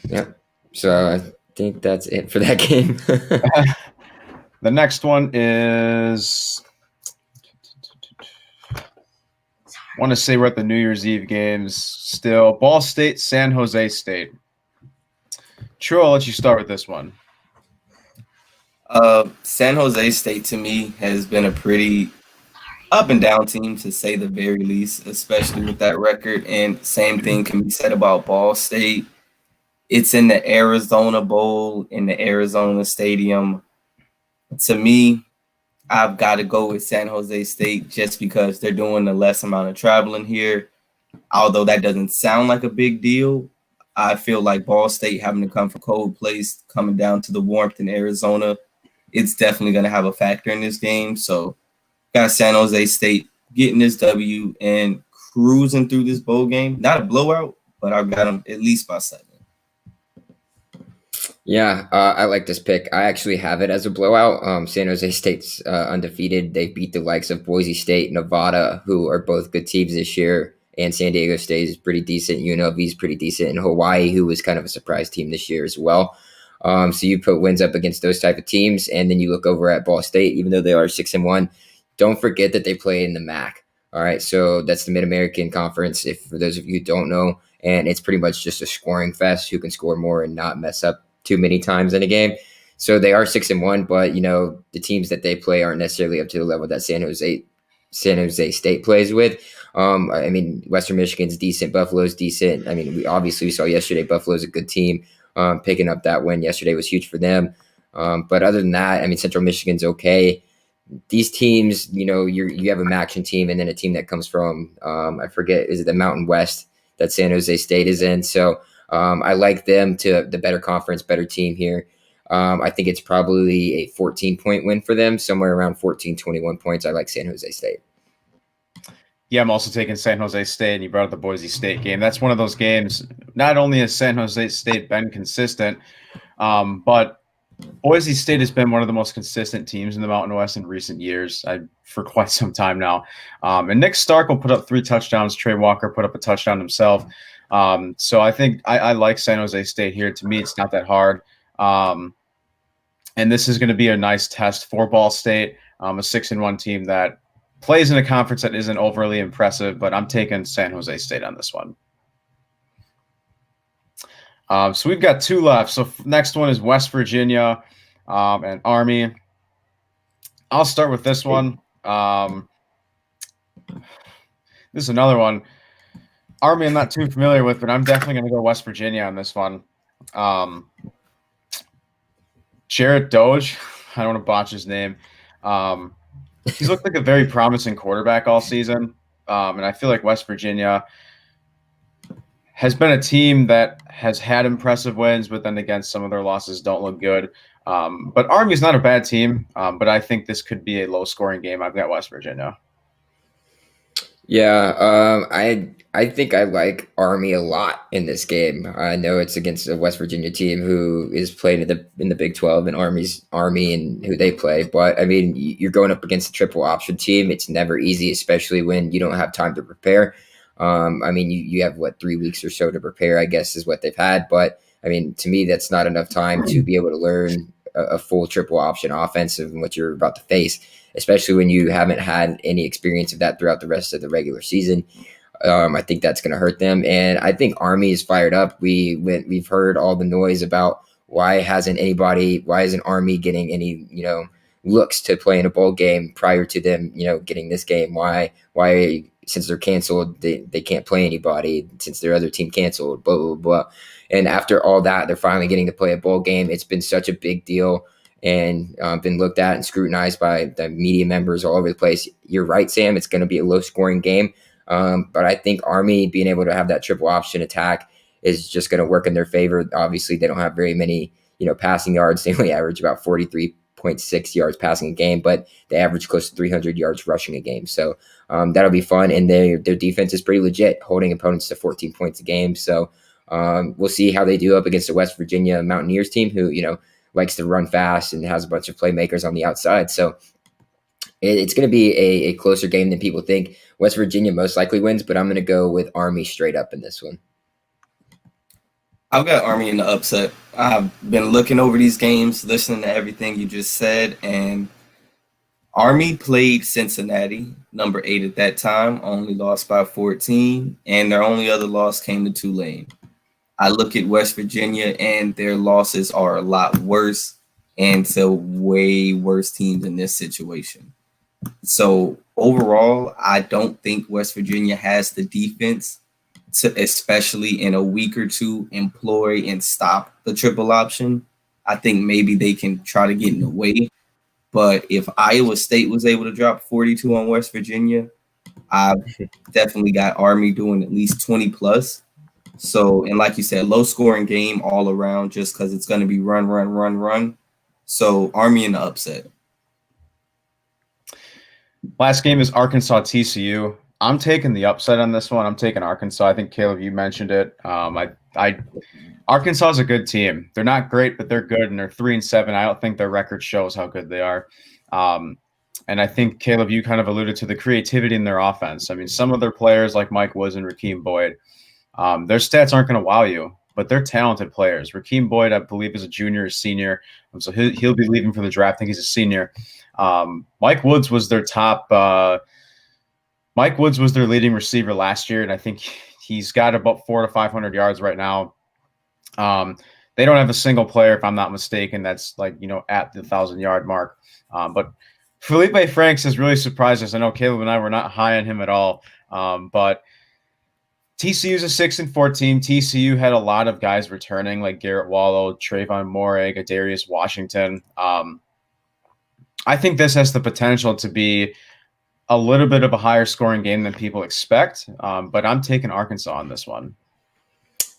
Yeah. So I think that's it for that game. The next one is want to say we're at the New Year's Eve games still. Ball State, San Jose State. True, I'll let you start with this one. San Jose State to me has been a pretty up and down team to say the very least, especially with that record. And same thing can be said about Ball State. It's in the Arizona Bowl in the Arizona Stadium. To me, I've got to go with San Jose State just because they're doing the less amount of traveling here. Although that doesn't sound like a big deal, I feel like Ball State having to come from cold place, coming down to the warmth in Arizona, it's definitely going to have a factor in this game. So got San Jose State getting this W and cruising through this bowl game. Not a blowout, but I've got them at least by 7. Yeah, I like this pick. I actually have it as a blowout. San Jose State's undefeated. They beat the likes of Boise State, Nevada, who are both good teams this year, and San Diego State is pretty decent. UNLV is pretty decent, and Hawaii, who was kind of a surprise team this year as well. So you put wins up against those type of teams, and then you look over at Ball State, even though they are 6-1. Don't forget that they play in the MAC. All right, so that's the Mid-American Conference, if for those of you who don't know, and it's pretty much just a scoring fest who can score more and not mess up too many times in a game. So they are 6-1, but the teams that they play aren't necessarily up to the level that San Jose State plays with. Western Michigan's decent, Buffalo's decent. We saw yesterday Buffalo's a good team. Picking up that win yesterday was huge for them. But other than that, Central Michigan's okay. These teams, you have a MAC team and then a team that comes from, I forget, is it the Mountain West that San Jose State is in? So I like them to the better conference, better team here. I think it's probably a 14-point win for them, somewhere around 14, 21 points. I like San Jose State. Yeah, I'm also taking San Jose State, and you brought up the Boise State game. That's one of those games, not only has San Jose State been consistent, but Boise State has been one of the most consistent teams in the Mountain West in recent years, for quite some time now. And Nick Stark will put up 3 touchdowns. Trey Walker put up a touchdown himself. So I think I like San Jose State here. To me, it's not that hard. And this is going to be a nice test for Ball State, a 6-1 team that plays in a conference that isn't overly impressive, but I'm taking San Jose State on this one. So we've got 2 left. So next one is West Virginia and Army. I'll start with this one. This is another one. Army I'm not too familiar with, but I'm definitely going to go West Virginia on this one. Jarrett Doge, I don't want to botch his name. He's looked like a very promising quarterback all season, and I feel like West Virginia has been a team that has had impressive wins, but then again, some of their losses don't look good. But Army's not a bad team, but I think this could be a low-scoring game. I've got West Virginia. Yeah, I think I like Army a lot in this game. I know it's against a West Virginia team who is played in the Big 12 and Army and who they play. But you're going up against a triple option team. It's never easy, especially when you don't have time to prepare. You have 3 weeks or so to prepare, I guess is what they've had. But to me, that's not enough time to be able to learn a full triple option offense and what you're about to face, especially when you haven't had any experience of that throughout the rest of the regular season. I think that's going to hurt them. And I think Army is fired up. We've heard all the noise about why isn't Army getting any, looks to play in a bowl game prior to them, getting this game. Why, since they're canceled, they can't play anybody since their other team canceled, blah, blah, blah. And after all that, they're finally getting to play a bowl game. It's been such a big deal and been looked at and scrutinized by the media members all over the place. You're right, Sam. It's going to be a low-scoring game. But I think Army being able to have that triple option attack is just going to work in their favor. Obviously, they don't have very many, passing yards. They only average about 43.6 yards passing a game, but they average close to 300 yards rushing a game. So that'll be fun. And their defense is pretty legit, holding opponents to 14 points a game. So we'll see how they do up against the West Virginia Mountaineers team who, likes to run fast and has a bunch of playmakers on the outside. So it's going to be a closer game than people think. West Virginia most likely wins, but I'm going to go with Army straight up in this one. I've got Army in the upset. I've been looking over these games, listening to everything you just said, and Army played Cincinnati, number 8 at that time, only lost by 14, and their only other loss came to Tulane. I look at West Virginia, and their losses are a lot worse, and to way worse teams in this situation. So overall, I don't think West Virginia has the defense to, especially in a week or two, employ and stop the triple option. I think maybe they can try to get in the way. But if Iowa State was able to drop 42 on West Virginia, I've definitely got Army doing at least 20 plus. So, and like you said, low scoring game all around just because it's going to be run, run, run, run. So, Army in the upset. Last game is Arkansas TCU. I'm taking the upset on this one. I'm taking Arkansas. I think Caleb, you mentioned it. Arkansas is a good team. They're not great, but they're good, and they're 3-7. I don't think their record shows how good they are. And I think Caleb, you kind of alluded to the creativity in their offense. I mean, some of their players like Mike Woods and Rakeem Boyd, their stats aren't going to wow you, but they're talented players. Rakeem Boyd, I believe, is a junior or senior, so he'll be leaving for the draft. I think he's a senior. Mike Woods was their Mike Woods was their leading receiver last year, and I think he's got about 400 to 500 yards right now. They don't have a single player, if I'm not mistaken, that's like, at the 1,000-yard mark. But Felipe Franks has really surprised us. I know Caleb and I were not high on him at all. But TCU's a 6-4 team. TCU had a lot of guys returning, like Garrett Wallow, Trayvon Moore, Darius Washington. I think this has the potential to be a little bit of a higher scoring game than people expect. But I'm taking Arkansas on this one.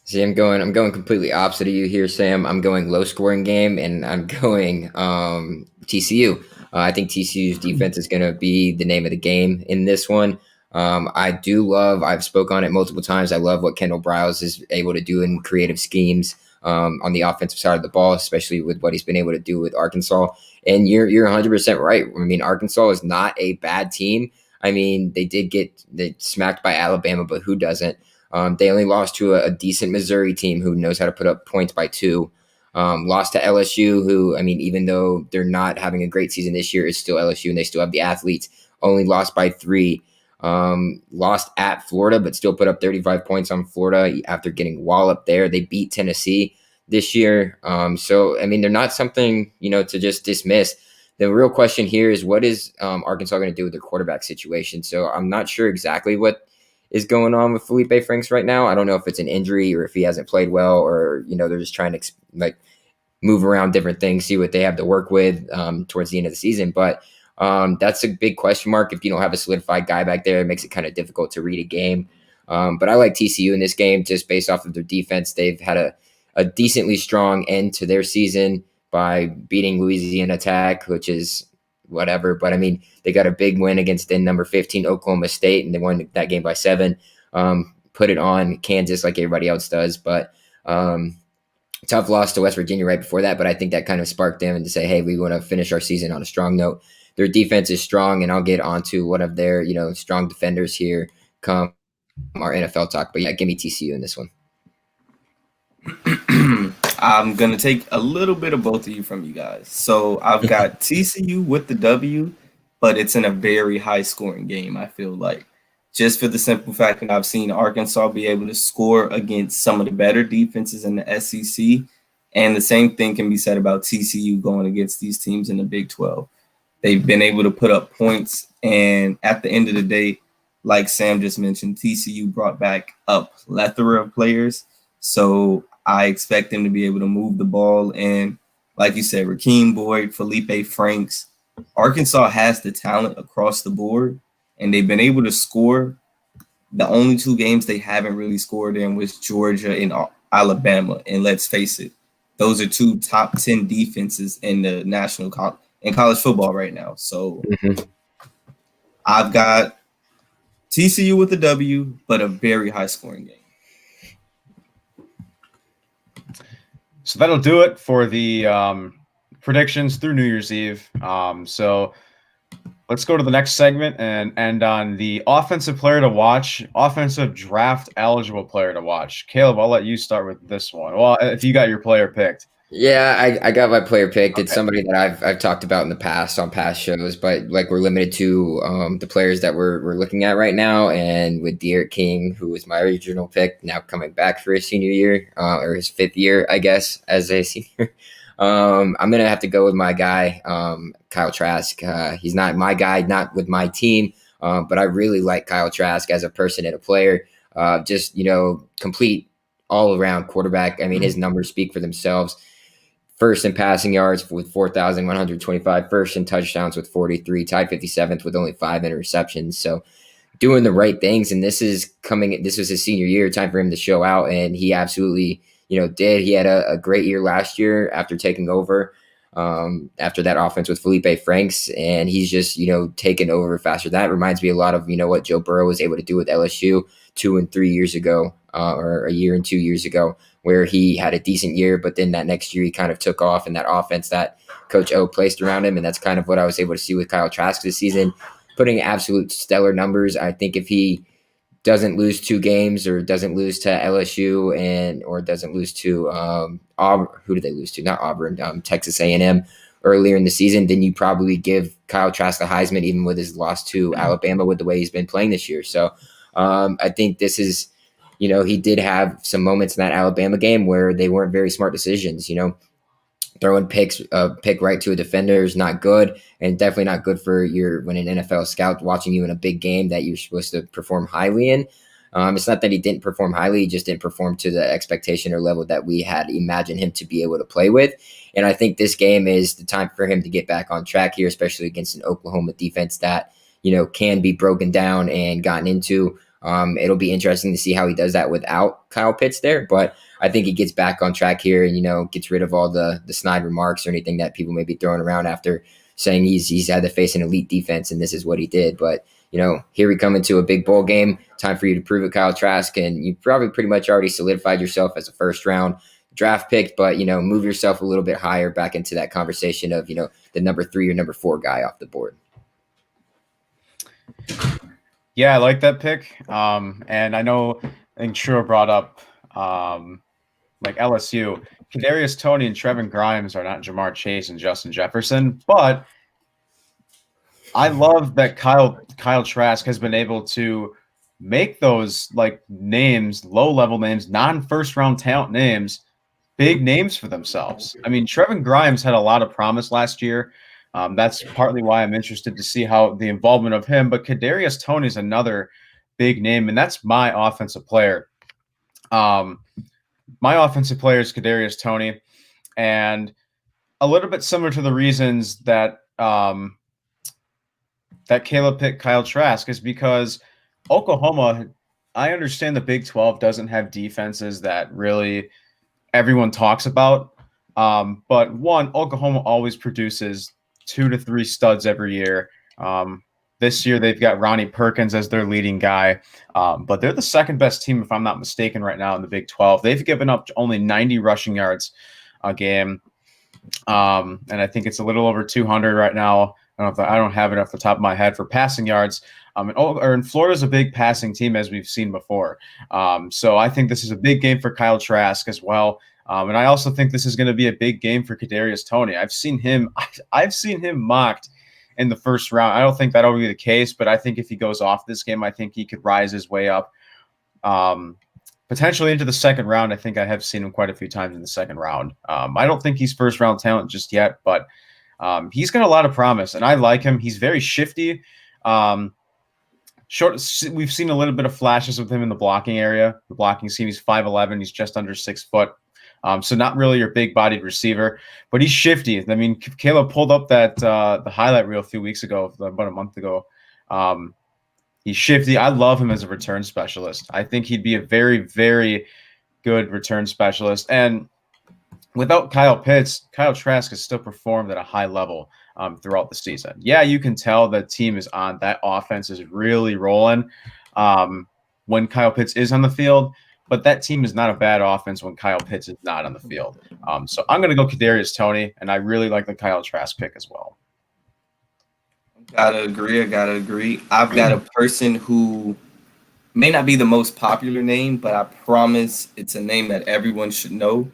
See, I'm going completely opposite of you here, Sam. I'm going low scoring game, and I'm going TCU. I think TCU's defense is going to be the name of the game in this one. I've spoke on it multiple times. I love what Kendall Briles is able to do in creative schemes on the offensive side of the ball, especially with what he's been able to do with Arkansas. And you're 100% right. I mean, Arkansas is not a bad team. I mean, they did get smacked by Alabama, but who doesn't? They only lost to a decent Missouri team who knows how to put up points by 2. Lost to LSU, who, I mean, even though they're not having a great season this year, is still LSU and they still have the athletes. Only lost by 3. Lost at Florida, but still put up 35 points on Florida after getting walloped there. They beat Tennessee this year. So, I mean, they're not something, to just dismiss. The real question here is, what is Arkansas going to do with their quarterback situation? So I'm not sure exactly what is going on with Felipe Franks right now. I don't know if it's an injury or if he hasn't played well, or, they're just trying to move around different things, see what they have to work with towards the end of the season. But that's a big question mark. If you don't have a solidified guy back there, it makes it kind of difficult to read a game. But I like TCU in this game just based off of their defense. They've had a decently strong end to their season by beating Louisiana Tech, which is whatever. But I mean, they got a big win against the number 15 Oklahoma State, and they won that game by 7. Put it on Kansas like everybody else does. But tough loss to West Virginia right before that. But I think that kind of sparked them to say, hey, we want to finish our season on a strong note. Their defense is strong, and I'll get onto one of their, strong defenders here come our NFL talk. But yeah, give me TCU in this one. I'm going to take a little bit of both of you from you guys. So I've got TCU with the W, but it's in a very high scoring game, I feel like. Just for the simple fact that I've seen Arkansas be able to score against some of the better defenses in the SEC. And the same thing can be said about TCU going against these teams in the Big 12. They've been able to put up points. And at the end of the day, like Sam just mentioned, TCU brought back a plethora of players. So I expect them to be able to move the ball. And like you said, Rakeem Boyd, Felipe Franks, Arkansas has the talent across the board, and they've been able to score. The only 2 games they haven't really scored in was Georgia and Alabama. And let's face it, those are 2 top 10 defenses in the in college football right now. So I've got TCU with a W, but a very high scoring game. So that'll do it for the predictions through New Year's Eve. So let's go to the next segment and end on the offensive player to watch, offensive draft eligible player to watch. Caleb, I'll let you start with this one. Well, if you got your player picked. Yeah, I got my player picked. It's Okay. somebody that I've talked about in the past on past shows, but like we're limited to the players that we're looking at right now. And with De'Aaron King, who was my original pick, now coming back for his senior year or his 5th year, I guess, as a senior. I'm gonna have to go with my guy, Kyle Trask. He's not my guy, not with my team, but I really like Kyle Trask as a person and a player. Just complete all around quarterback. I mean, his numbers speak for themselves. First in passing yards with 4,125, first in touchdowns with 43, tied 57th with only 5 interceptions. So doing the right things. And this was his senior year, time for him to show out. And he absolutely, did. He had a great year last year after taking over after that offense with Felipe Franks. And he's just, taken over faster. That reminds me a lot of, what Joe Burrow was able to do with LSU 2 and 3 years ago, or a year and 2 years ago, where he had a decent year, but then that next year he kind of took off in that offense that Coach O placed around him. And that's kind of what I was able to see with Kyle Trask this season, putting absolute stellar numbers. I think if he doesn't lose 2 games or doesn't lose to LSU or doesn't lose to Auburn, who did they lose to? Not Auburn, Texas A&M earlier in the season, then you probably give Kyle Trask the Heisman, even with his loss to Alabama with the way he's been playing this year. So I think this is, he did have some moments in that Alabama game where they weren't very smart decisions. Throwing pick right to a defender is not good, and definitely not good for when an NFL scout watching you in a big game that you're supposed to perform highly in. It's not that he didn't perform highly; he just didn't perform to the expectation or level that we had imagined him to be able to play with. And I think this game is the time for him to get back on track here, especially against an Oklahoma defense that can be broken down and gotten into. It'll be interesting to see how he does that without Kyle Pitts there, but I think he gets back on track here and, gets rid of all the snide remarks or anything that people may be throwing around after saying he's had to face an elite defense and this is what he did. But, here we come into a big bowl game, time for you to prove it, Kyle Trask, and you probably pretty much already solidified yourself as a first round draft pick, but, move yourself a little bit higher back into that conversation of, the number 3 or number 4 guy off the board. Yeah, I like that pick. And I think Shura brought up like LSU. Kadarius Toney and Trevin Grimes are not Jamar Chase and Justin Jefferson, but I love that Kyle Trask has been able to make those like names, low-level names, non-first round talent names, big names for themselves. I mean, Trevin Grimes had a lot of promise last year. That's partly why I'm interested to see how the involvement of him. But Kadarius Toney is another big name, and that's my offensive player. My offensive player is Kadarius Toney, and a little bit similar to the reasons that that Caleb picked Kyle Trask is because Oklahoma. I understand the Big 12 doesn't have defenses that really everyone talks about, but one, Oklahoma always produces 2 to 3 studs every year. This year they've got Ronnie Perkins as their leading guy, but they're the second best team, if I'm not mistaken, right now in the Big 12. They've given up only 90 rushing yards a game, and I think it's a little over 200 right now. I don't have it off the top of my head for passing yards. And Florida's a big passing team, as we've seen before. So I think this is a big game for Kyle Trask as well. And I also think this is going to be a big game for Kadarius Toney. I've seen him mocked in the first round. I don't think that'll be the case, but I think if he goes off this game, I think he could rise his way up potentially into the second round. I think I have seen him quite a few times in the second round. I don't think he's first round talent just yet, but he's got a lot of promise, and I like him. He's very shifty. We've seen a little bit of flashes with him in the blocking area. The blocking scheme, he's 5'11". He's just under 6 foot. So not really your big-bodied receiver, but he's shifty. I mean, Caleb pulled up that the highlight reel a few weeks ago, about a month ago. He's shifty. I love him as a return specialist. I think he'd be a very, very good return specialist. And without Kyle Pitts, Kyle Trask has still performed at a high level throughout the season. Yeah, you can tell the team is on. That offense is really rolling when Kyle Pitts is on the field. But that team is not a bad offense when Kyle Pitts is not on the field. So I'm going to go Kadarius Toney, and I really like the Kyle Trask pick as well. I gotta agree. I've got a person who may not be the most popular name, but I promise it's a name that everyone should know.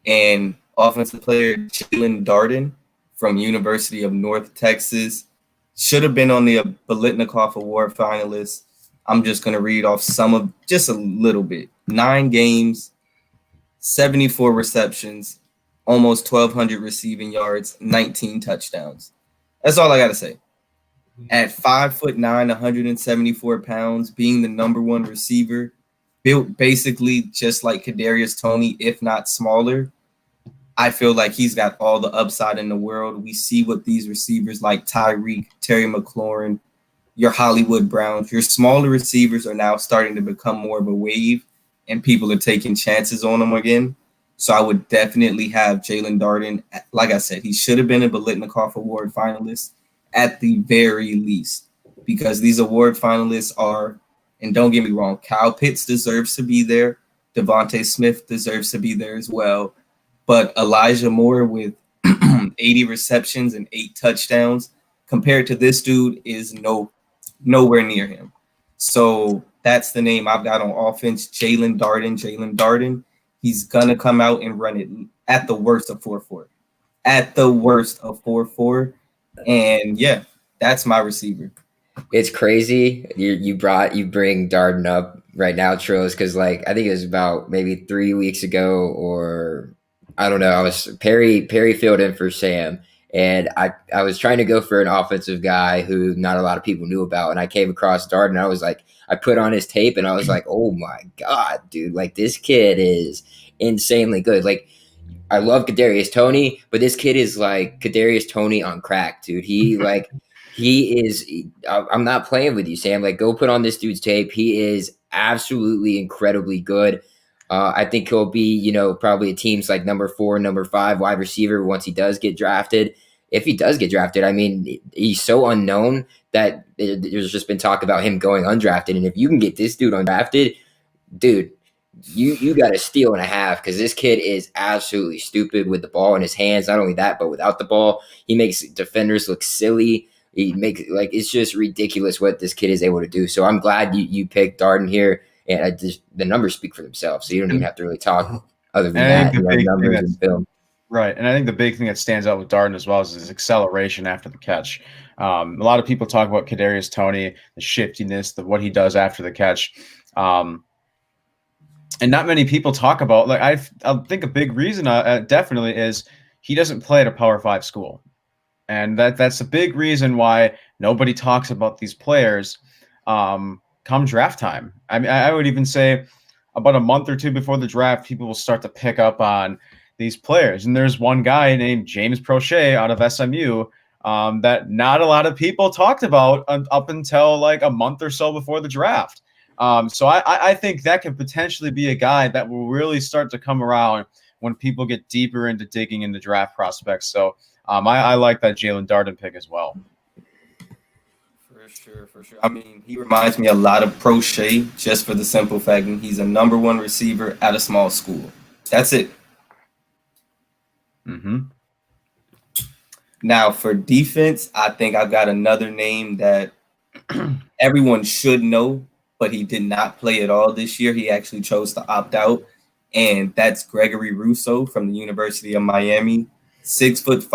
And offensive player Jalen Darden from University of North Texas. Should have been on the Biletnikoff Award finalist. I'm just going to read off just a little bit. 9 games, 74 receptions, almost 1,200 receiving yards, 19 touchdowns. That's all I got to say. At 5'9", 174 pounds, being the number 1 receiver, built basically just like Kadarius Toney, if not smaller, I feel like he's got all the upside in the world. We see what these receivers like Tyreek, Terry McLaurin, your Hollywood Browns, your smaller receivers are now starting to become more of a wave, and people are taking chances on them again. So I would definitely have Jalen Darden. Like I said, he should have been a Biletnikoff Award finalist at the very least, because these award finalists are, and don't get me wrong, Kyle Pitts deserves to be there. Devontae Smith deserves to be there as well. But Elijah Moore with 80 receptions and 8 touchdowns compared to this dude is nowhere near him. So that's the name I've got on offense, Jalen Darden. He's going to come out and run it at the worst of 4-4. At the worst of 4-4. And yeah, that's my receiver. It's crazy. You bring Darden up right now, Trills, because like I think it was about maybe 3 weeks ago, or I don't know. I was Perry filled in for Sam, and I was trying to go for an offensive guy who not a lot of people knew about, and I came across Darden. And I was like, I put on his tape, and I was like, oh my god, dude! Like this kid is insanely good. Like I love Kadarius Toney, but this kid is like Kadarius Toney on crack, dude. He is. I'm not playing with you, Sam. Like, go put on this dude's tape. He is absolutely incredibly good. I think he'll be, probably a team's like number 4, number 5 wide receiver once he does get drafted. If he does get drafted, I mean, he's so unknown that there's just been talk about him going undrafted. And if you can get this dude undrafted, dude, you got a steal and a half, because this kid is absolutely stupid with the ball in his hands. Not only that, but without the ball, he makes defenders look silly. He makes it's just ridiculous what this kid is able to do. So I'm glad you picked Darden here, and the numbers speak for themselves. So you don't even have to really talk other than that. Numbers and film. Right, and I think the big thing that stands out with Darden as well is his acceleration after the catch. A lot of people talk about Kadarius Toney, the shiftiness, what he does after the catch. And not many people talk about, like, I think a big reason definitely is he doesn't play at a Power 5 school. And that's a big reason why nobody talks about these players come draft time. I mean, I would even say about a month or two before the draft, people will start to pick up on these players. And there's one guy named James Prochet out of SMU that not a lot of people talked about up until like a month or so before the draft. So I think that could potentially be a guy that will really start to come around when people get deeper into digging into draft prospects. So I like that Jalen Darden pick as well. For sure. I mean, he reminds me a lot of Prochet, just for the simple fact that he's a number 1 receiver at a small school. That's it. Mm-hmm. Now, for defense, I think I've got another name that everyone should know, but he did not play at all this year. He actually chose to opt out, and that's Gregory Rousseau from the University of Miami. 6'5",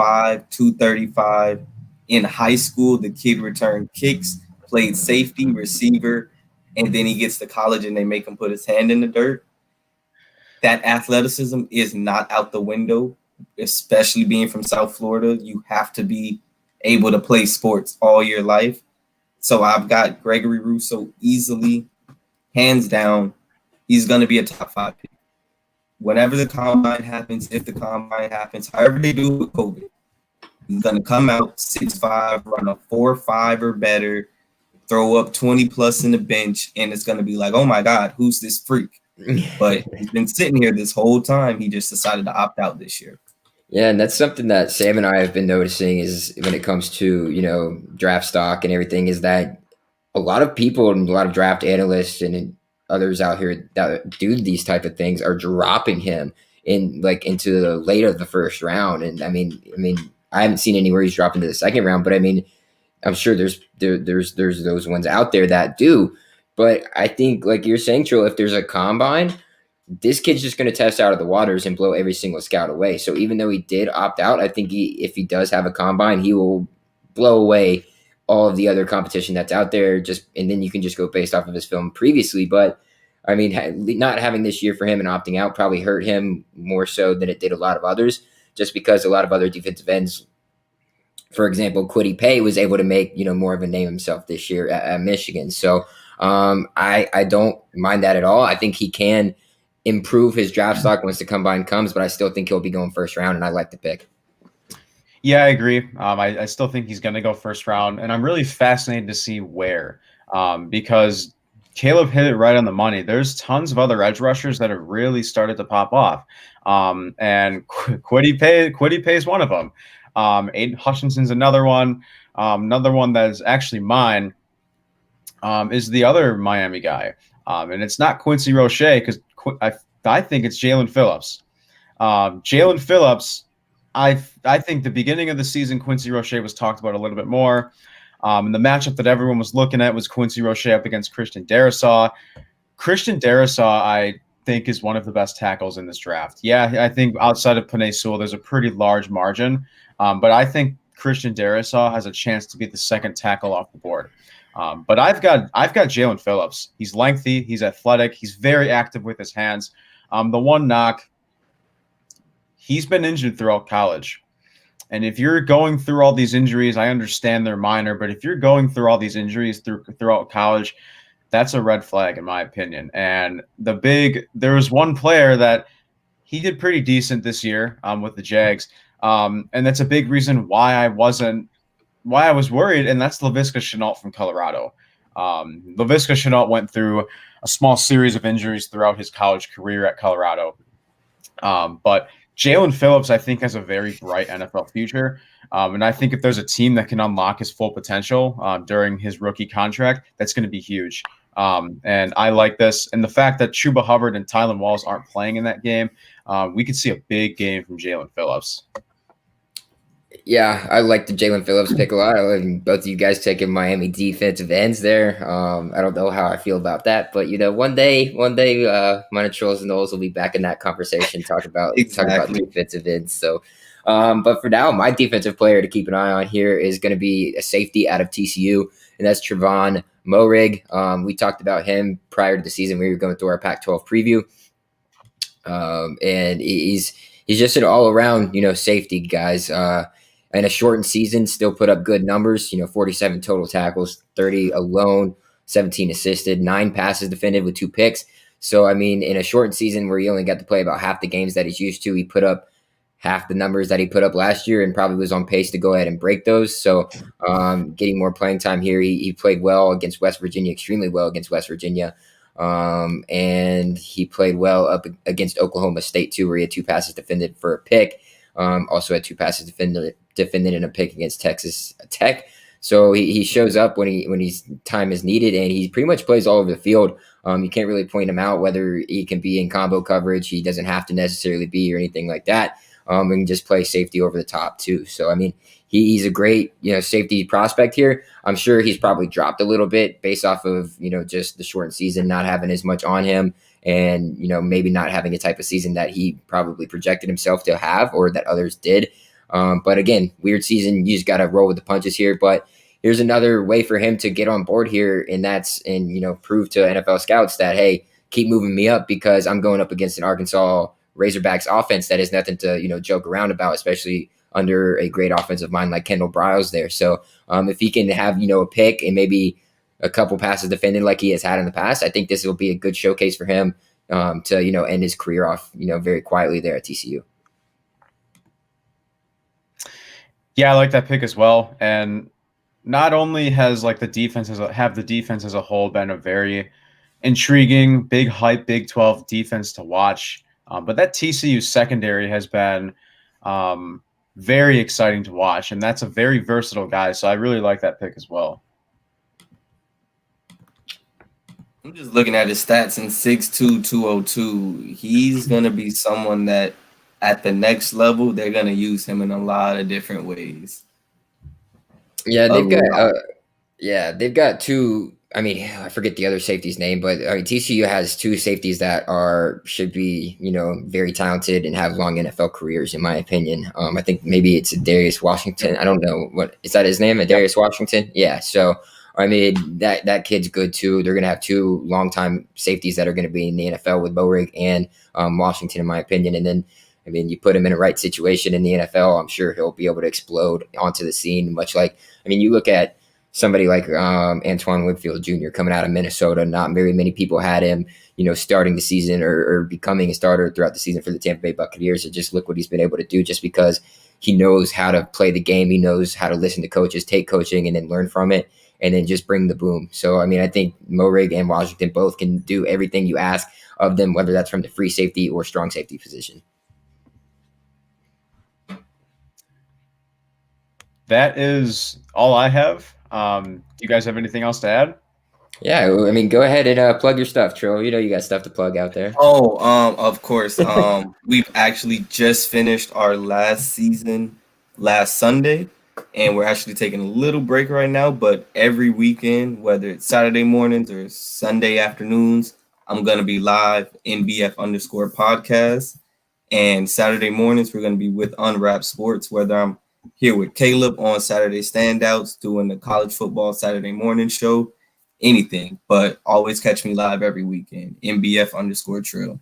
235. In high school, the kid returned kicks, played safety, receiver, and then he gets to college and they make him put his hand in the dirt. That athleticism is not out the window, especially being from South Florida. You have to be able to play sports all your life. So I've got Gregory Rousseau easily, hands down. He's going to be a top 5 pick. Whenever the combine happens, if the combine happens, however they do with COVID, he's going to come out 6'5", run a 4.5 or better, throw up 20+ in the bench, and it's going to be like, oh my God, who's this freak? But he's been sitting here this whole time. He just decided to opt out this year. Yeah, and that's something that Sam and I have been noticing is when it comes to, draft stock and everything, is that a lot of people and a lot of draft analysts and others out here that do these type of things are dropping him into the late of the first round. And I mean, I haven't seen anywhere he's dropped into the second round, but I mean, I'm sure there's those ones out there that do. But I think, like you're saying, Trill, if there's a combine, this kid's just going to test out of the waters and blow every single scout away. So even though he did opt out, I think if he does have a combine, he will blow away all of the other competition that's out there. And then you can just go based off of his film previously. But I mean, not having this year for him and opting out probably hurt him more so than it did a lot of others, just because a lot of other defensive ends, for example, Kwity Paye was able to make, more of a name himself this year at Michigan. So I don't mind that at all. I think he can improve his draft stock once the combine comes, but I still think he'll be going first round, and I like the pick. Yeah, I agree. I still think he's going to go first round, and I'm really fascinated to see where, because Caleb hit it right on the money. There's tons of other edge rushers that have really started to pop off, and Kwity Paye is one of them. Aiden Hutchinson's another one. Another one that is actually mine is the other Miami guy, and it's not Quincy Roche because I think it's Jaelan Phillips. Jaelan Phillips, I think the beginning of the season, Quincy Roche was talked about a little bit more. And the matchup that everyone was looking at was Quincy Roche up against Christian Darrisaw. Christian Darrisaw, I think, is one of the best tackles in this draft. Yeah, I think outside of Penei Sewell, there's a pretty large margin. But I think Christian Darrisaw has a chance to be the second tackle off the board. But I've got Jaelan Phillips. He's lengthy. He's athletic. He's very active with his hands. The one knock, he's been injured throughout college. And if you're going through all these injuries, I understand they're minor, but if you're going through all these injuries throughout college, that's a red flag in my opinion. And there was one player that he did pretty decent this year with the Jags. And that's a big reason why I was worried, and that's Laviska Shenault from Colorado. Laviska Shenault went through a small series of injuries throughout his college career at Colorado. But Jaelan Phillips, I think, has a very bright NFL future. And I think if there's a team that can unlock his full potential during his rookie contract, that's going to be huge. And I like this. And the fact that Chuba Hubbard and Tylan Walls aren't playing in that game, we could see a big game from Jaelan Phillips. Yeah, I like the Jaelan Phillips pick a lot. I mean, both of you guys taking Miami defensive ends there. I don't know how I feel about that, but one day, Minor Trolls and Knowles will be back in that conversation, talk about defensive ends. So, but for now, my defensive player to keep an eye on here is going to be a safety out of TCU, and that's Trevon Moehrig. We talked about him prior to the season. We were going through our Pac-12 preview, and he's just an all-around, safety, guys. In a shortened season, still put up good numbers, 47 total tackles, 30 alone, 17 assisted, 9 passes defended with 2 picks. So, I mean, in a shortened season where he only got to play about half the games that he's used to, he put up half the numbers that he put up last year and probably was on pace to go ahead and break those. So, getting more playing time here, he played well against West Virginia, extremely well against West Virginia. And he played well up against Oklahoma State, too, where he had 2 passes defended for a pick. Also had 2 passes defended in a pick against Texas Tech. So he shows up when his time is needed, and he pretty much plays all over the field. You can't really point him out whether he can be in combo coverage. He doesn't have to necessarily be or anything like that. And can just play safety over the top too. So, I mean, he's a great, safety prospect here. I'm sure he's probably dropped a little bit based off of, just the shortened season, not having as much on him. And, maybe not having a type of season that he probably projected himself to have or that others did. But again, weird season. You just got to roll with the punches here. But here's another way for him to get on board here. And prove to NFL scouts that, hey, keep moving me up because I'm going up against an Arkansas Razorbacks offense that is nothing to, joke around about, especially under a great offensive mind like Kendall Briles there. So if he can have, a pick and maybe a couple passes defended like he has had in the past, I think this will be a good showcase for him to, end his career off, very quietly there at TCU. Yeah, I like that pick as well. And not only has the defense as a whole been a very intriguing, big hype Big 12 defense to watch, but that TCU secondary has been very exciting to watch, and that's a very versatile guy. So I really like that pick as well. I'm just looking at his stats in 6'2", 202. He's going to be someone that at the next level, they're going to use him in a lot of different ways. Yeah, they've got 2 I mean, I forget the other safety's name, but I mean, TCU has two safeties that should be, very talented and have long NFL careers, in my opinion. I think maybe it's Darius Washington. I don't know what is that his name, Darius Washington. Yeah. So I mean, that kid's good too. They're gonna have two longtime safeties that are gonna be in the NFL with Moehrig and Washington, in my opinion. And then, I mean, you put him in a right situation in the NFL, I'm sure he'll be able to explode onto the scene. Much like, I mean, you look at somebody like Antoine Winfield Jr. coming out of Minnesota. Not very many people had him, starting the season or becoming a starter throughout the season for the Tampa Bay Buccaneers. And just look what he's been able to do just because he knows how to play the game. He knows how to listen to coaches, take coaching, and then learn from it, and then just bring the boom. So, I mean, I think Moehrig and Washington both can do everything you ask of them, whether that's from the free safety or strong safety position. That is all I have. Do you guys have anything else to add? Yeah, I mean, go ahead and plug your stuff, Trill. You got stuff to plug out there. Oh, of course. We've actually just finished our last season last Sunday, and we're actually taking a little break right now. But every weekend, whether it's Saturday mornings or Sunday afternoons, I'm gonna be live NBF_podcast, and Saturday mornings we're gonna be with Unwrapped Sports, whether I'm here with Caleb on Saturday Standouts, doing the college football Saturday morning show, anything. But always catch me live every weekend, NBF_Trill.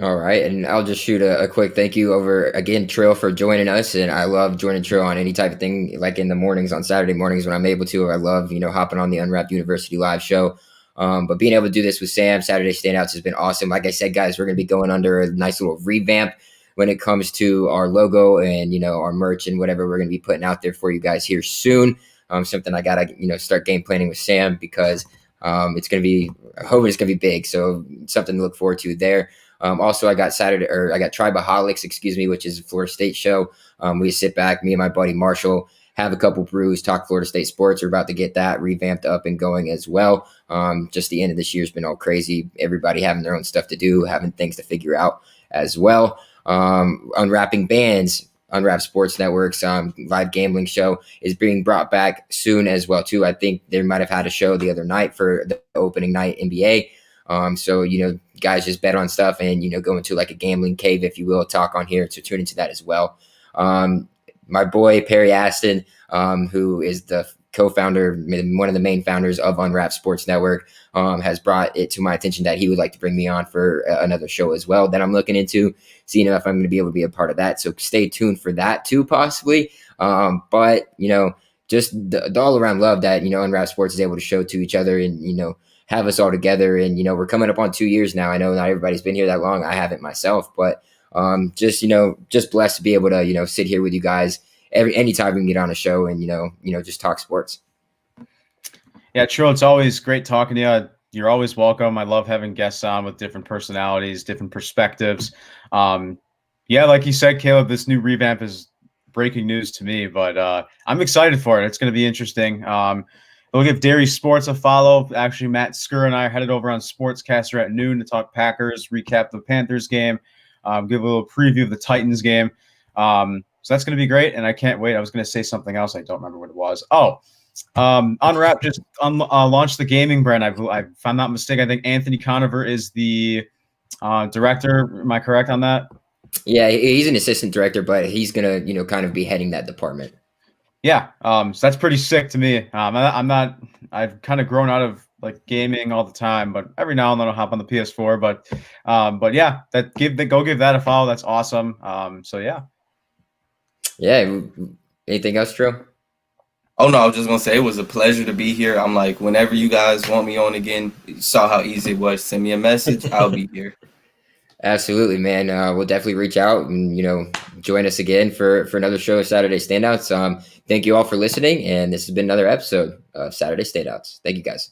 All right, and I'll just shoot a quick thank you over again, Trill, for joining us. And I love joining Trill on any type of thing, like in the mornings, on Saturday mornings when I'm able to. I love, hopping on the Unwrapped University live show. But being able to do this with Sam, Saturday Standouts, has been awesome. Like I said, guys, we're going to be going under a nice little revamp when it comes to our logo and, our merch and whatever we're going to be putting out there for you guys here soon. Something I got to, start game planning with Sam, because it's going to be, I'm hoping it's going to be big. So something to look forward to there. Also, I got Tribaholics, which is a Florida State show. We sit back, me and my buddy Marshall, have a couple brews, talk Florida State sports. We're about to get that revamped up and going as well. Just the end of this year's been all crazy. Everybody having their own stuff to do, having things to figure out as well. Unwrapping Bands, Unwrapped Sports Network's live gambling show is being brought back soon as well too. I think they might have had a show the other night for the opening night NBA. So, guys, just bet on stuff and, go into like a gambling cave, if you will, talk on here. So tune into that as well. My boy, Perry Aston, who is the co-founder, one of the main founders of Unwrapped Sports Network, has brought it to my attention that he would like to bring me on for another show as well that I'm looking into, seeing if I'm going to be able to be a part of that. So stay tuned for that too, possibly. But, just the all around love that, Unwrapped Sports is able to show to each other and, have us all together. And, we're coming up on 2 years now. I know not everybody's been here that long. I haven't myself, but just blessed to be able to, sit here with you guys anytime we can get on a show and, just talk sports. Yeah, Trill, it's always great talking to you. You're always welcome. I love having guests on with different personalities, different perspectives. Yeah, like you said, Caleb, this new revamp is breaking news to me, but I'm excited for it. It's going to be interesting. We'll give Dairy Sports a follow. Actually, Matt Skur and I are headed over on Sportscaster at noon to talk Packers, recap the Panthers game, give a little preview of the Titans game. So that's going to be great, and I can't wait. I was going to say something else. I don't remember what it was. Unwrap just launched the gaming brand. If I'm not mistaken, I think Anthony Conover is the director. Am I correct on that? Yeah, he's an assistant director, but he's going to, kind of be heading that department. Yeah, so that's pretty sick to me. I've kind of grown out of like gaming all the time, but every now and then I'll hop on the PS4. But yeah, go give that a follow. That's awesome. So yeah. Yeah. Anything else, Drew? Oh no, I was just gonna say it was a pleasure to be here. I'm like, whenever you guys want me on again, you saw how easy it was. Send me a message, I'll be here. Absolutely, man. We'll definitely reach out and join us again for another show of Saturday Standouts. Thank you all for listening, and this has been another episode of Saturday Standouts. Thank you, guys.